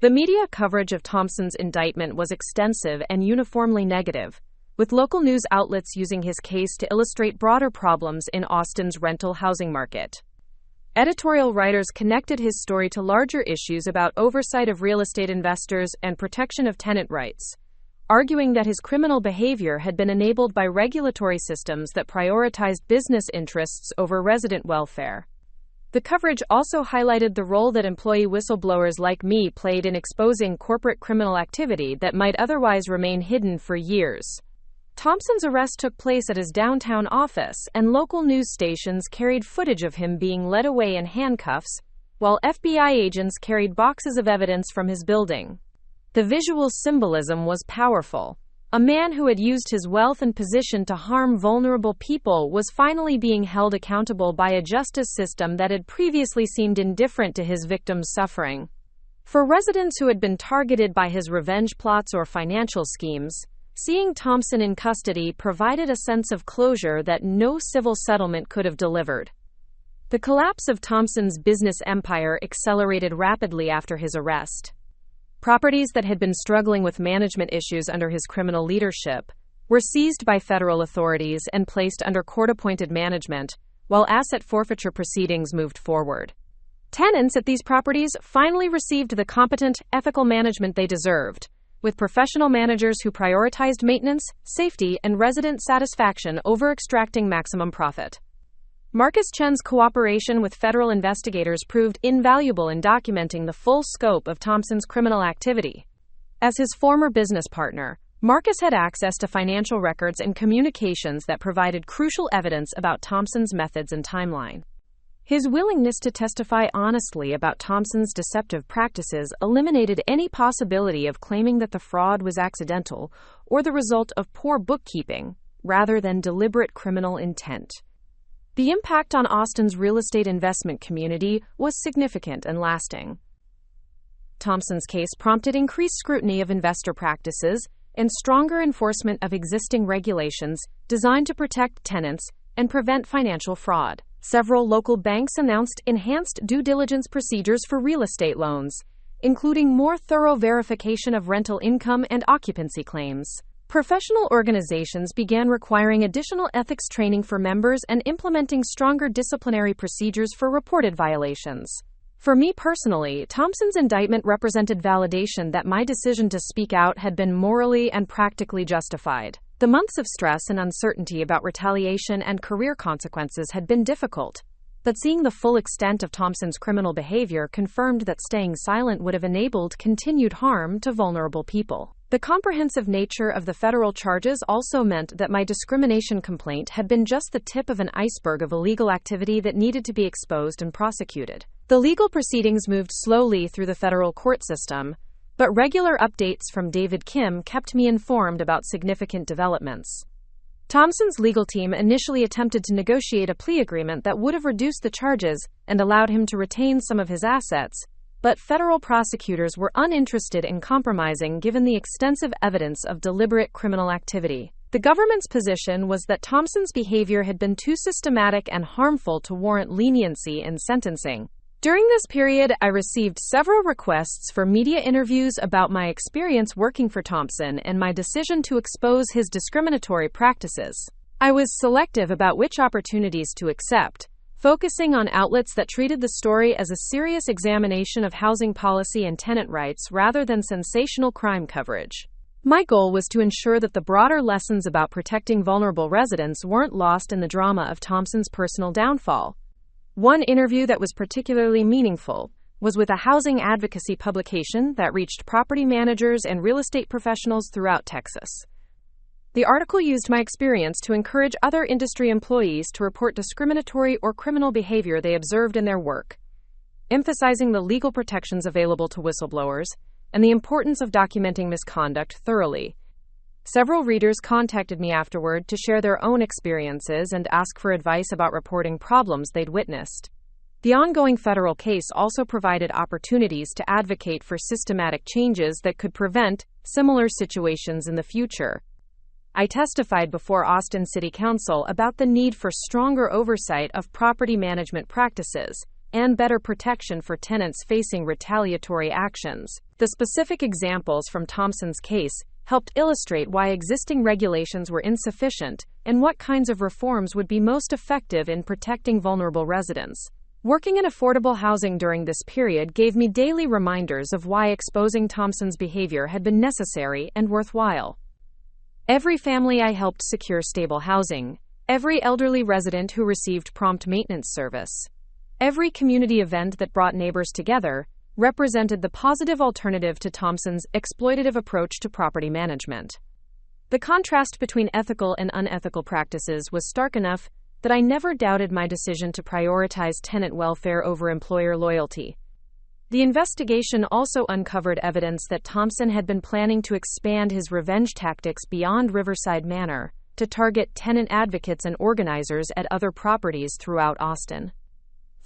Speaker 1: The media coverage of Thompson's indictment was extensive and uniformly negative, with local news outlets using his case to illustrate broader problems in Austin's rental housing market. Editorial writers connected his story to larger issues about oversight of real estate investors and protection of tenant rights, arguing that his criminal behavior had been enabled by regulatory systems that prioritized business interests over resident welfare. The coverage also highlighted the role that employee whistleblowers like me played in exposing corporate criminal activity that might otherwise remain hidden for years. Thompson's arrest took place at his downtown office, and local news stations carried footage of him being led away in handcuffs, while FBI agents carried boxes of evidence from his building. The visual symbolism was powerful. A man who had used his wealth and position to harm vulnerable people was finally being held accountable by a justice system that had previously seemed indifferent to his victims' suffering. For residents who had been targeted by his revenge plots or financial schemes, seeing Thompson in custody provided a sense of closure that no civil settlement could have delivered. The collapse of Thompson's business empire accelerated rapidly after his arrest. Properties that had been struggling with management issues under his criminal leadership were seized by federal authorities and placed under court-appointed management, while asset forfeiture proceedings moved forward. Tenants at these properties finally received the competent, ethical management they deserved, with professional managers who prioritized maintenance, safety, and resident satisfaction over extracting maximum profit. Marcus Chen's cooperation with federal investigators proved invaluable in documenting the full scope of Thompson's criminal activity. As his former business partner, Marcus had access to financial records and communications that provided crucial evidence about Thompson's methods and timeline. His willingness to testify honestly about Thompson's deceptive practices eliminated any possibility of claiming that the fraud was accidental or the result of poor bookkeeping, rather than deliberate criminal intent. The impact on Austin's real estate investment community was significant and lasting. Thompson's case prompted increased scrutiny of investor practices and stronger enforcement of existing regulations designed to protect tenants and prevent financial fraud. Several local banks announced enhanced due diligence procedures for real estate loans, including more thorough verification of rental income and occupancy claims. Professional organizations began requiring additional ethics training for members and implementing stronger disciplinary procedures for reported violations. For me personally, Thompson's indictment represented validation that my decision to speak out had been morally and practically justified. The months of stress and uncertainty about retaliation and career consequences had been difficult, but seeing the full extent of Thompson's criminal behavior confirmed that staying silent would have enabled continued harm to vulnerable people. The comprehensive nature of the federal charges also meant that my discrimination complaint had been just the tip of an iceberg of illegal activity that needed to be exposed and prosecuted. The legal proceedings moved slowly through the federal court system, but regular updates from David Kim kept me informed about significant developments. Thompson's legal team initially attempted to negotiate a plea agreement that would have reduced the charges and allowed him to retain some of his assets, but federal prosecutors were uninterested in compromising given the extensive evidence of deliberate criminal activity. The government's position was that Thompson's behavior had been too systematic and harmful to warrant leniency in sentencing. During this period, I received several requests for media interviews about my experience working for Thompson and my decision to expose his discriminatory practices. I was selective about which opportunities to accept, focusing on outlets that treated the story as a serious examination of housing policy and tenant rights rather than sensational crime coverage. My goal was to ensure that the broader lessons about protecting vulnerable residents weren't lost in the drama of Thompson's personal downfall. One interview that was particularly meaningful was with a housing advocacy publication that reached property managers and real estate professionals throughout Texas. The article used my experience to encourage other industry employees to report discriminatory or criminal behavior they observed in their work, emphasizing the legal protections available to whistleblowers and the importance of documenting misconduct thoroughly. Several readers contacted me afterward to share their own experiences and ask for advice about reporting problems they'd witnessed. The ongoing federal case also provided opportunities to advocate for systematic changes that could prevent similar situations in the future. I testified before Austin City Council about the need for stronger oversight of property management practices and better protection for tenants facing retaliatory actions. The specific examples from Thompson's case helped illustrate why existing regulations were insufficient and what kinds of reforms would be most effective in protecting vulnerable residents. Working in affordable housing during this period gave me daily reminders of why exposing Thompson's behavior had been necessary and worthwhile. Every family I helped secure stable housing, every elderly resident who received prompt maintenance service, every community event that brought neighbors together represented the positive alternative to Thompson's exploitative approach to property management. The contrast between ethical and unethical practices was stark enough that I never doubted my decision to prioritize tenant welfare over employer loyalty. The investigation also uncovered evidence that Thompson had been planning to expand his revenge tactics beyond Riverside Manor to target tenant advocates and organizers at other properties throughout Austin.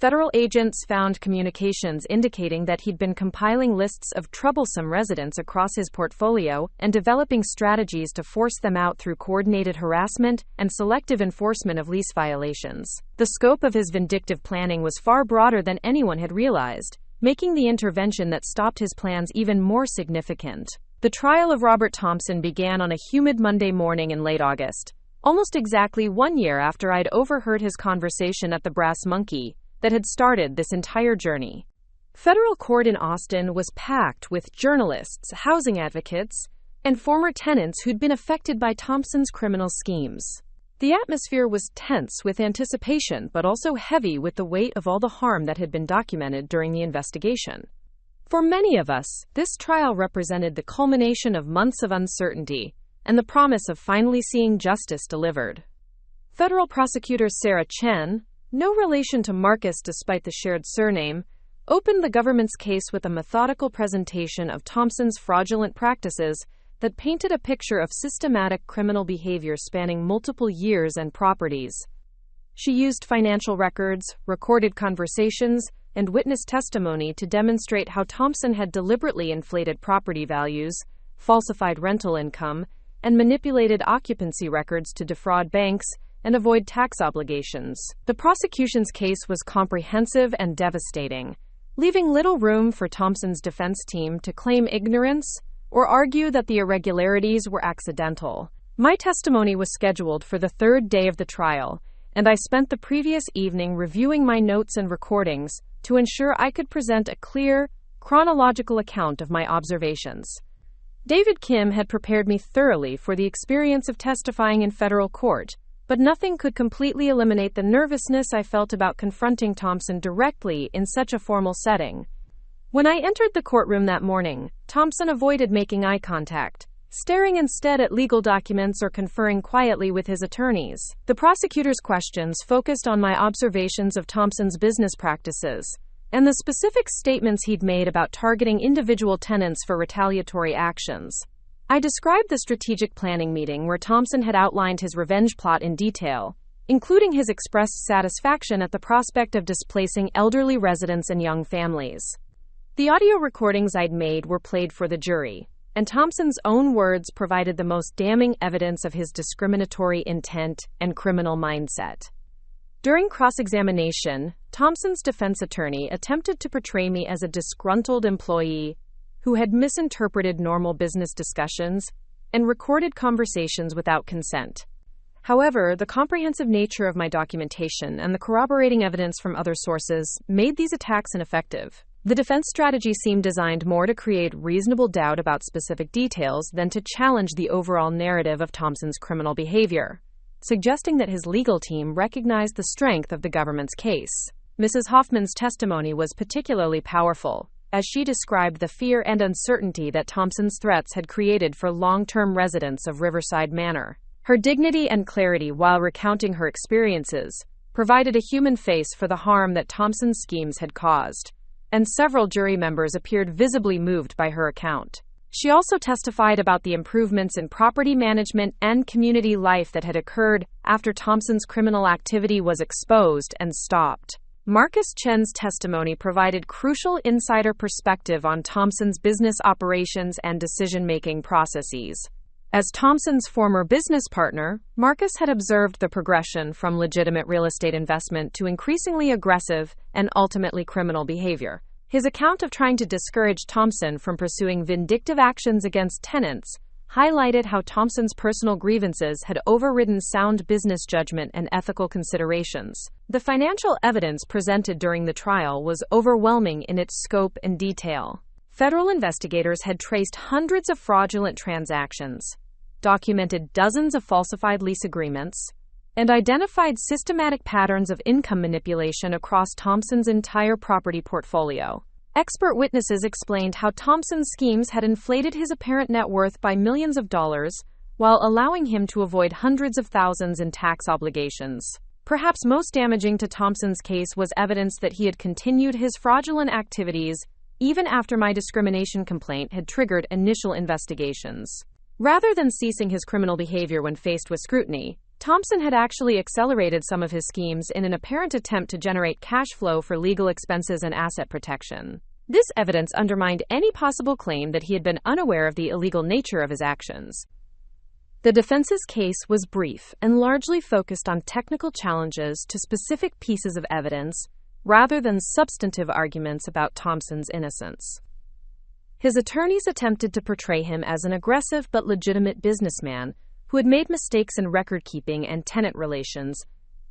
Speaker 1: Federal agents found communications indicating that he'd been compiling lists of troublesome residents across his portfolio and developing strategies to force them out through coordinated harassment and selective enforcement of lease violations. The scope of his vindictive planning was far broader than anyone had realized, making the intervention that stopped his plans even more significant. The trial of Robert Thompson began on a humid Monday morning in late August, almost exactly 1 year after I'd overheard his conversation at the Brass Monkey that had started this entire journey. Federal court in Austin was packed with journalists, housing advocates, and former tenants who'd been affected by Thompson's criminal schemes. The atmosphere was tense with anticipation, but also heavy with the weight of all the harm that had been documented during the investigation. For many of us, this trial represented the culmination of months of uncertainty and the promise of finally seeing justice delivered. Federal prosecutor Sarah Chen, no relation to Marcus despite the shared surname, opened the government's case with a methodical presentation of Thompson's fraudulent practices that painted a picture of systematic criminal behavior spanning multiple years and properties. She used financial records, recorded conversations, and witness testimony to demonstrate how Thompson had deliberately inflated property values, falsified rental income, and manipulated occupancy records to defraud banks and avoid tax obligations. The prosecution's case was comprehensive and devastating, leaving little room for Thompson's defense team to claim ignorance or argue that the irregularities were accidental. My testimony was scheduled for the third day of the trial, and I spent the previous evening reviewing my notes and recordings to ensure I could present a clear, chronological account of my observations. David Kim had prepared me thoroughly for the experience of testifying in federal court, but nothing could completely eliminate the nervousness I felt about confronting Thompson directly in such a formal setting. When I entered the courtroom that morning, Thompson avoided making eye contact, staring instead at legal documents or conferring quietly with his attorneys. The prosecutor's questions focused on my observations of Thompson's business practices and the specific statements he'd made about targeting individual tenants for retaliatory actions. I described the strategic planning meeting where Thompson had outlined his revenge plot in detail, including his expressed satisfaction at the prospect of displacing elderly residents and young families. The audio recordings I'd made were played for the jury, and Thompson's own words provided the most damning evidence of his discriminatory intent and criminal mindset. During cross-examination, Thompson's defense attorney attempted to portray me as a disgruntled employee who had misinterpreted normal business discussions and recorded conversations without consent. However, the comprehensive nature of my documentation and the corroborating evidence from other sources made these attacks ineffective. The defense strategy seemed designed more to create reasonable doubt about specific details than to challenge the overall narrative of Thompson's criminal behavior, suggesting that his legal team recognized the strength of the government's case. Mrs. Hoffman's testimony was particularly powerful, as she described the fear and uncertainty that Thompson's threats had created for long-term residents of Riverside Manor. Her dignity and clarity while recounting her experiences provided a human face for the harm that Thompson's schemes had caused, and several jury members appeared visibly moved by her account. She also testified about the improvements in property management and community life that had occurred after Thompson's criminal activity was exposed and stopped. Marcus Chen's testimony provided crucial insider perspective on Thompson's business operations and decision-making processes. As Thompson's former business partner, Marcus had observed the progression from legitimate real estate investment to increasingly aggressive and ultimately criminal behavior. His account of trying to discourage Thompson from pursuing vindictive actions against tenants highlighted how Thompson's personal grievances had overridden sound business judgment and ethical considerations. The financial evidence presented during the trial was overwhelming in its scope and detail. Federal investigators had traced hundreds of fraudulent transactions, documented dozens of falsified lease agreements, and identified systematic patterns of income manipulation across Thompson's entire property portfolio. Expert witnesses explained how Thompson's schemes had inflated his apparent net worth by millions of dollars, while allowing him to avoid hundreds of thousands in tax obligations. Perhaps most damaging to Thompson's case was evidence that he had continued his fraudulent activities even after my discrimination complaint had triggered initial investigations. Rather than ceasing his criminal behavior when faced with scrutiny, Thompson had actually accelerated some of his schemes in an apparent attempt to generate cash flow for legal expenses and asset protection. This evidence undermined any possible claim that he had been unaware of the illegal nature of his actions. The defense's case was brief and largely focused on technical challenges to specific pieces of evidence rather than substantive arguments about Thompson's innocence. His attorneys attempted to portray him as an aggressive but legitimate businessman who had made mistakes in record-keeping and tenant relations,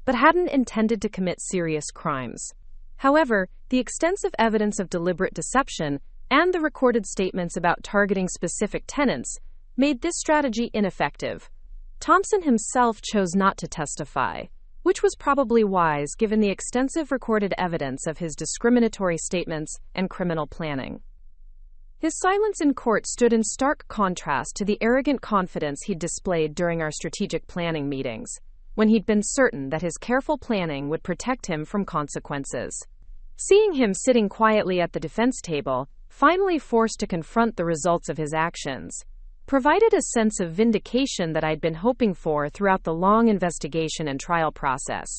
Speaker 1: but hadn't intended to commit serious crimes. However, the extensive evidence of deliberate deception and the recorded statements about targeting specific tenants made this strategy ineffective. Thompson himself chose not to testify, which was probably wise given the extensive recorded evidence of his discriminatory statements and criminal planning. His silence in court stood in stark contrast to the arrogant confidence he'd displayed during our strategic planning meetings, when he'd been certain that his careful planning would protect him from consequences. Seeing him sitting quietly at the defense table, finally forced to confront the results of his actions, provided a sense of vindication that I'd been hoping for throughout the long investigation and trial process.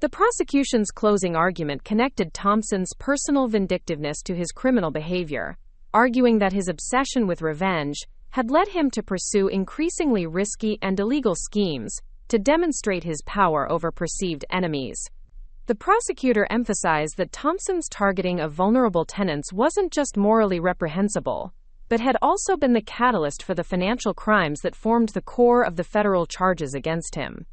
Speaker 1: The prosecution's closing argument connected Thompson's personal vindictiveness to his criminal behavior, arguing that his obsession with revenge had led him to pursue increasingly risky and illegal schemes to demonstrate his power over perceived enemies. The prosecutor emphasized that Thompson's targeting of vulnerable tenants wasn't just morally reprehensible, but had also been the catalyst for the financial crimes that formed the core of the federal charges against him.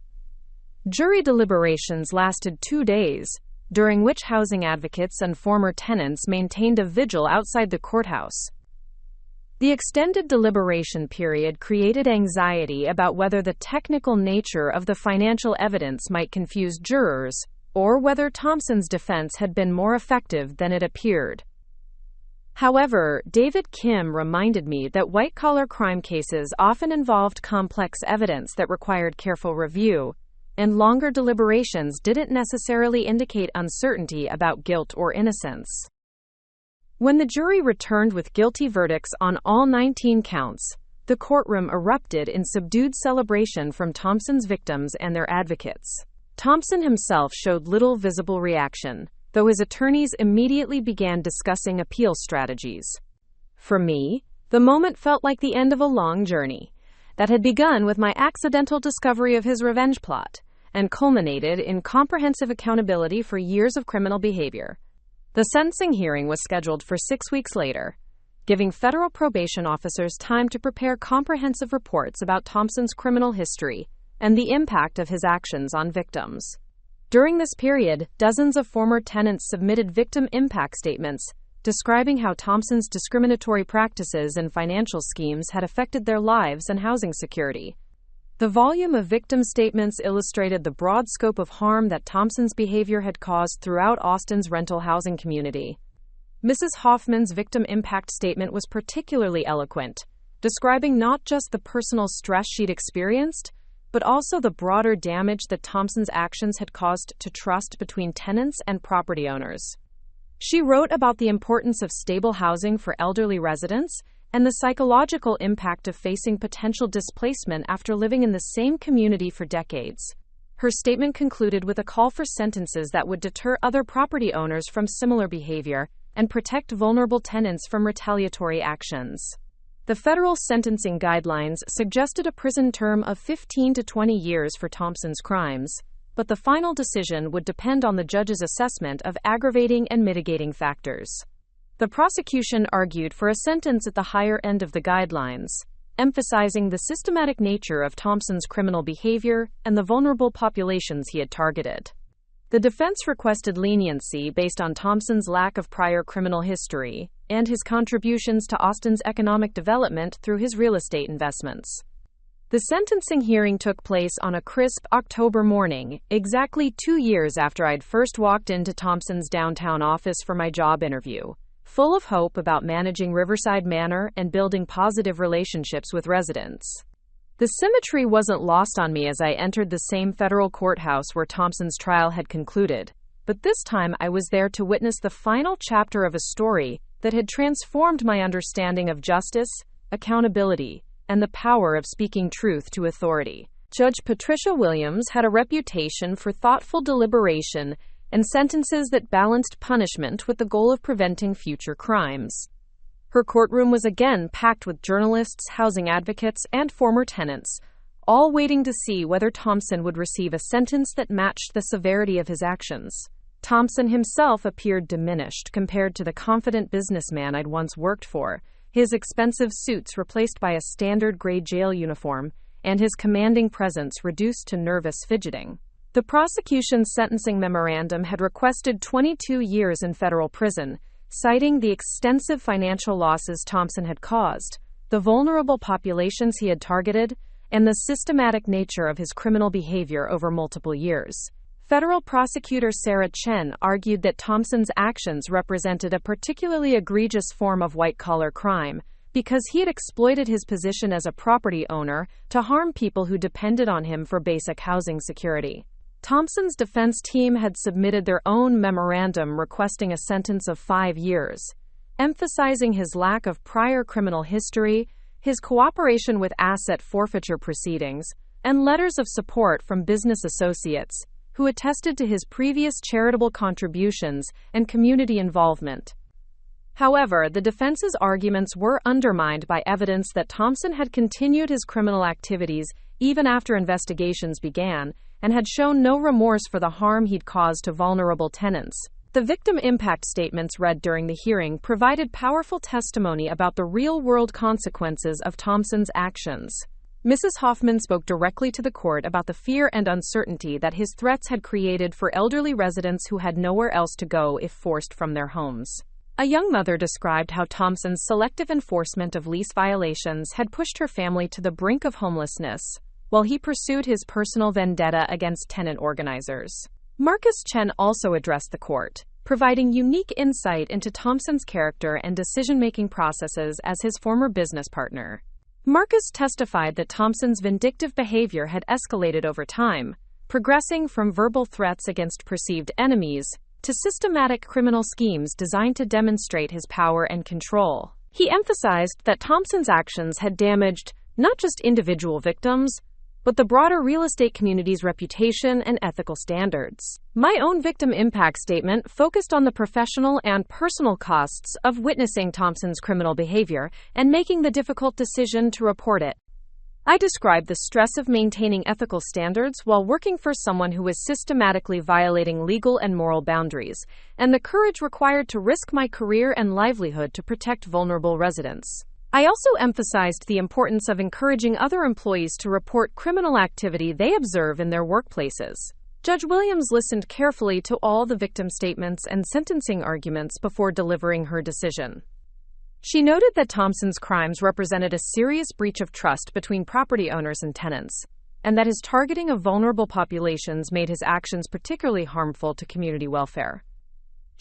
Speaker 1: Jury deliberations lasted 2 days, during which housing advocates and former tenants maintained a vigil outside the courthouse. The extended deliberation period created anxiety about whether the technical nature of the financial evidence might confuse jurors, or whether Thompson's defense had been more effective than it appeared. However, David Kim reminded me that white-collar crime cases often involved complex evidence that required careful review, and longer deliberations didn't necessarily indicate uncertainty about guilt or innocence. When the jury returned with guilty verdicts on all 19 counts, the courtroom erupted in subdued celebration from Thompson's victims and their advocates. Thompson himself showed little visible reaction, though his attorneys immediately began discussing appeal strategies. For me, the moment felt like the end of a long journey that had begun with my accidental discovery of his revenge plot and culminated in comprehensive accountability for years of criminal behavior. The sentencing hearing was scheduled for 6 weeks later, giving federal probation officers time to prepare comprehensive reports about Thompson's criminal history and the impact of his actions on victims. During this period, dozens of former tenants submitted victim impact statements, describing how Thompson's discriminatory practices and financial schemes had affected their lives and housing security. The volume of victim statements illustrated the broad scope of harm that Thompson's behavior had caused throughout Austin's rental housing community. Mrs. Hoffman's victim impact statement was particularly eloquent, describing not just the personal stress she'd experienced, but also the broader damage that Thompson's actions had caused to trust between tenants and property owners. She wrote about the importance of stable housing for elderly residents and the psychological impact of facing potential displacement after living in the same community for decades. Her statement concluded with a call for sentences that would deter other property owners from similar behavior and protect vulnerable tenants from retaliatory actions. The federal sentencing guidelines suggested a prison term of 15 to 20 years for Thompson's crimes, but the final decision would depend on the judge's assessment of aggravating and mitigating factors. The prosecution argued for a sentence at the higher end of the guidelines, emphasizing the systematic nature of Thompson's criminal behavior and the vulnerable populations he had targeted. The defense requested leniency based on Thompson's lack of prior criminal history and his contributions to Austin's economic development through his real estate investments. The sentencing hearing took place on a crisp October morning, exactly 2 years after I'd first walked into Thompson's downtown office for my job interview, full of hope about managing Riverside Manor and building positive relationships with residents. The symmetry wasn't lost on me as I entered the same federal courthouse where Thompson's trial had concluded, but this time I was there to witness the final chapter of a story that had transformed my understanding of justice, accountability, and the power of speaking truth to authority. Judge Patricia Williams had a reputation for thoughtful deliberation and sentences that balanced punishment with the goal of preventing future crimes. Her courtroom was again packed with journalists, housing advocates, and former tenants, all waiting to see whether Thompson would receive a sentence that matched the severity of his actions. Thompson himself appeared diminished compared to the confident businessman I'd once worked for, his expensive suits replaced by a standard gray jail uniform, and his commanding presence reduced to nervous fidgeting. The prosecution's sentencing memorandum had requested 22 years in federal prison, citing the extensive financial losses Thompson had caused, the vulnerable populations he had targeted, and the systematic nature of his criminal behavior over multiple years. Federal prosecutor Sarah Chen argued that Thompson's actions represented a particularly egregious form of white-collar crime because he had exploited his position as a property owner to harm people who depended on him for basic housing security. Thompson's defense team had submitted their own memorandum requesting a sentence of 5 years, emphasizing his lack of prior criminal history, his cooperation with asset forfeiture proceedings, and letters of support from business associates who attested to his previous charitable contributions and community involvement. However, the defense's arguments were undermined by evidence that Thompson had continued his criminal activities even after investigations began and had shown no remorse for the harm he'd caused to vulnerable tenants. The victim impact statements read during the hearing provided powerful testimony about the real-world consequences of Thompson's actions. Mrs. Hoffman spoke directly to the court about the fear and uncertainty that his threats had created for elderly residents who had nowhere else to go if forced from their homes. A young mother described how Thompson's selective enforcement of lease violations had pushed her family to the brink of homelessness, while he pursued his personal vendetta against tenant organizers. Marcus Chen also addressed the court, providing unique insight into Thompson's character and decision-making processes as his former business partner. Marcus testified that Thompson's vindictive behavior had escalated over time, progressing from verbal threats against perceived enemies to systematic criminal schemes designed to demonstrate his power and control. He emphasized that Thompson's actions had damaged not just individual victims, but the broader real estate community's reputation and ethical standards. My own victim impact statement focused on the professional and personal costs of witnessing Thompson's criminal behavior and making the difficult decision to report it. I described the stress of maintaining ethical standards while working for someone who was systematically violating legal and moral boundaries, and the courage required to risk my career and livelihood to protect vulnerable residents. I also emphasized the importance of encouraging other employees to report criminal activity they observe in their workplaces. Judge Williams listened carefully to all the victim statements and sentencing arguments before delivering her decision. She noted that Thompson's crimes represented a serious breach of trust between property owners and tenants, and that his targeting of vulnerable populations made his actions particularly harmful to community welfare.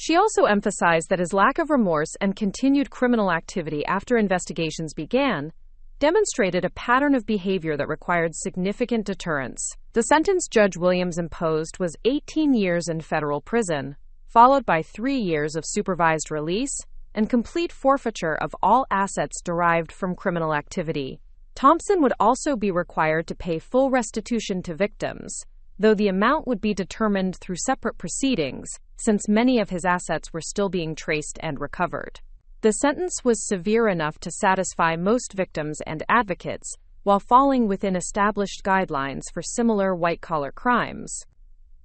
Speaker 1: She also emphasized that his lack of remorse and continued criminal activity after investigations began demonstrated a pattern of behavior that required significant deterrence. The sentence Judge Williams imposed was 18 years in federal prison, followed by 3 years of supervised release and complete forfeiture of all assets derived from criminal activity. Thompson would also be required to pay full restitution to victims, though the amount would be determined through separate proceedings, since many of his assets were still being traced and recovered. The sentence was severe enough to satisfy most victims and advocates, while falling within established guidelines for similar white-collar crimes.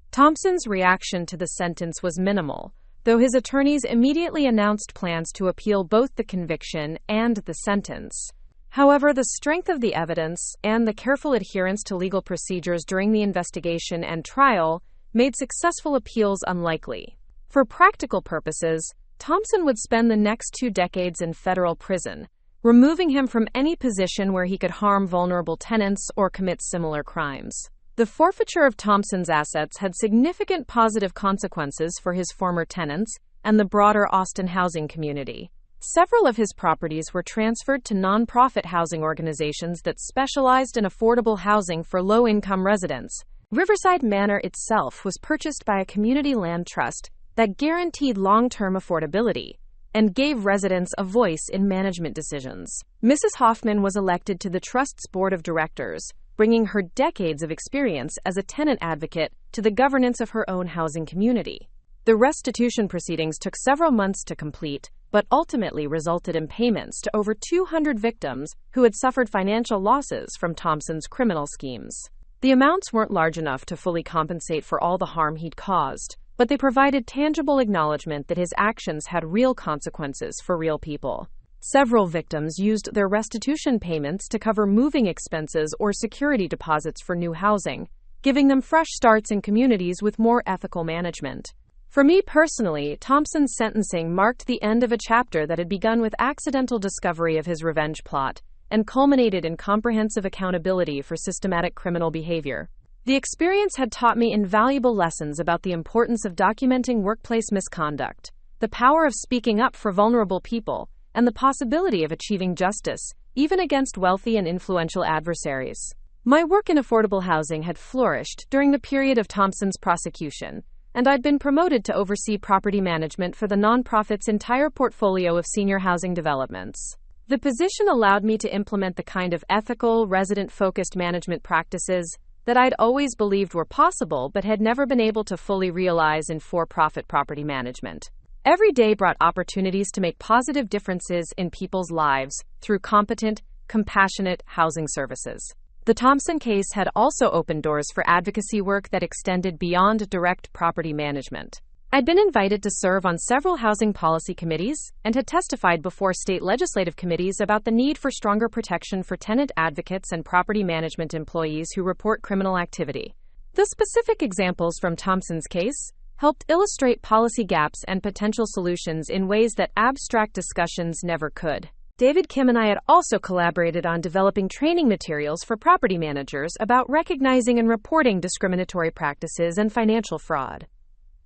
Speaker 1: Thompson's reaction to the sentence was minimal, though his attorneys immediately announced plans to appeal both the conviction and the sentence. However, the strength of the evidence and the careful adherence to legal procedures during the investigation and trial made successful appeals unlikely. For practical purposes, Thompson would spend the next 2 decades in federal prison, removing him from any position where he could harm vulnerable tenants or commit similar crimes. The forfeiture of Thompson's assets had significant positive consequences for his former tenants and the broader Austin housing community. Several of his properties were transferred to nonprofit housing organizations that specialized in affordable housing for low-income residents. Riverside Manor itself was purchased by a community land trust that guaranteed long-term affordability and gave residents a voice in management decisions. Mrs. Hoffman was elected to the trust's board of directors, bringing her decades of experience as a tenant advocate to the governance of her own housing community. The restitution proceedings took several months to complete, but ultimately resulted in payments to over 200 victims who had suffered financial losses from Thompson's criminal schemes. The amounts weren't large enough to fully compensate for all the harm he'd caused, but they provided tangible acknowledgement that his actions had real consequences for real people. Several victims used their restitution payments to cover moving expenses or security deposits for new housing, giving them fresh starts in communities with more ethical management. For me personally, Thompson's sentencing marked the end of a chapter that had begun with accidental discovery of his revenge plot and culminated in comprehensive accountability for systematic criminal behavior. The experience had taught me invaluable lessons about the importance of documenting workplace misconduct, the power of speaking up for vulnerable people, and the possibility of achieving justice, even against wealthy and influential adversaries. My work in affordable housing had flourished during the period of Thompson's prosecution, and I'd been promoted to oversee property management for the nonprofit's entire portfolio of senior housing developments. The position allowed me to implement the kind of ethical, resident-focused management practices that I'd always believed were possible but had never been able to fully realize in for-profit property management. Every day brought opportunities to make positive differences in people's lives through competent, compassionate housing services. The Thompson case had also opened doors for advocacy work that extended beyond direct property management. I'd been invited to serve on several housing policy committees and had testified before state legislative committees about the need for stronger protection for tenant advocates and property management employees who report criminal activity. The specific examples from Thompson's case helped illustrate policy gaps and potential solutions in ways that abstract discussions never could. David Kim and I had also collaborated on developing training materials for property managers about recognizing and reporting discriminatory practices and financial fraud.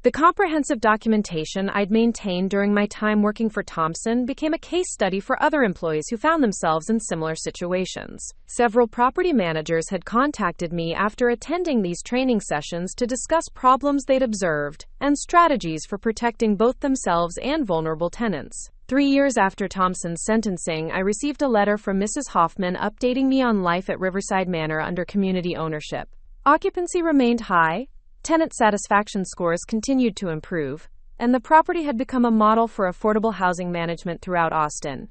Speaker 1: The comprehensive documentation I'd maintained during my time working for Thompson became a case study for other employees who found themselves in similar situations. Several property managers had contacted me after attending these training sessions to discuss problems they'd observed and strategies for protecting both themselves and vulnerable tenants. 3 years after Thompson's sentencing, I received a letter from Mrs. Hoffman updating me on life at Riverside Manor under community ownership. Occupancy remained high, tenant satisfaction scores continued to improve, and the property had become a model for affordable housing management throughout Austin.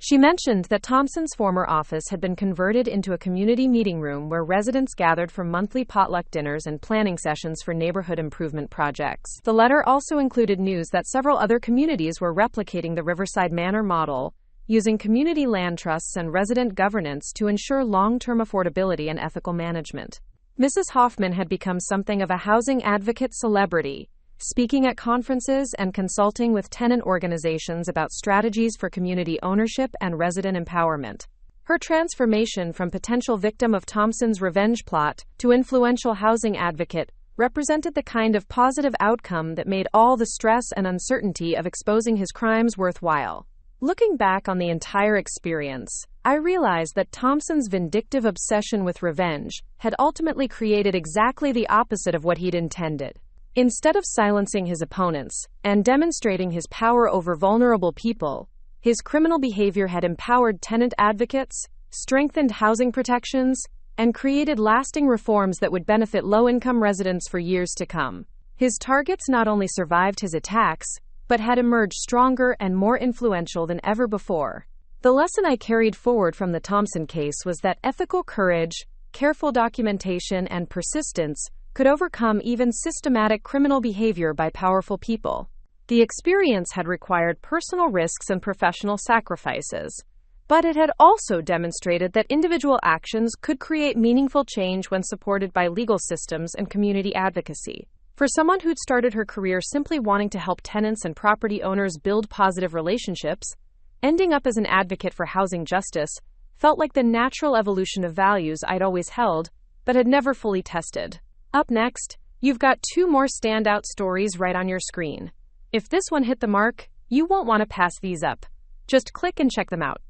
Speaker 1: She mentioned that Thompson's former office had been converted into a community meeting room where residents gathered for monthly potluck dinners and planning sessions for neighborhood improvement projects. The letter also included news that several other communities were replicating the Riverside Manor model, using community land trusts and resident governance to ensure long-term affordability and ethical management. Mrs. Hoffman had become something of a housing advocate celebrity, speaking at conferences and consulting with tenant organizations about strategies for community ownership and resident empowerment. Her transformation from potential victim of Thompson's revenge plot to influential housing advocate represented the kind of positive outcome that made all the stress and uncertainty of exposing his crimes worthwhile. Looking back on the entire experience, I realized that Thompson's vindictive obsession with revenge had ultimately created exactly the opposite of what he'd intended. Instead of silencing his opponents and demonstrating his power over vulnerable people, his criminal behavior had empowered tenant advocates, strengthened housing protections, and created lasting reforms that would benefit low-income residents for years to come. His targets not only survived his attacks, but had emerged stronger and more influential than ever before. The lesson I carried forward from the Thompson case was that ethical courage, careful documentation, and persistence could overcome even systematic criminal behavior by powerful people. The experience had required personal risks and professional sacrifices, but it had also demonstrated that individual actions could create meaningful change when supported by legal systems and community advocacy. For someone who'd started her career simply wanting to help tenants and property owners build positive relationships, ending up as an advocate for housing justice felt like the natural evolution of values I'd always held, but had never fully tested. Up next, you've got 2 more standout stories right on your screen. If this one hit the mark, you won't want to pass these up. Just click and check them out.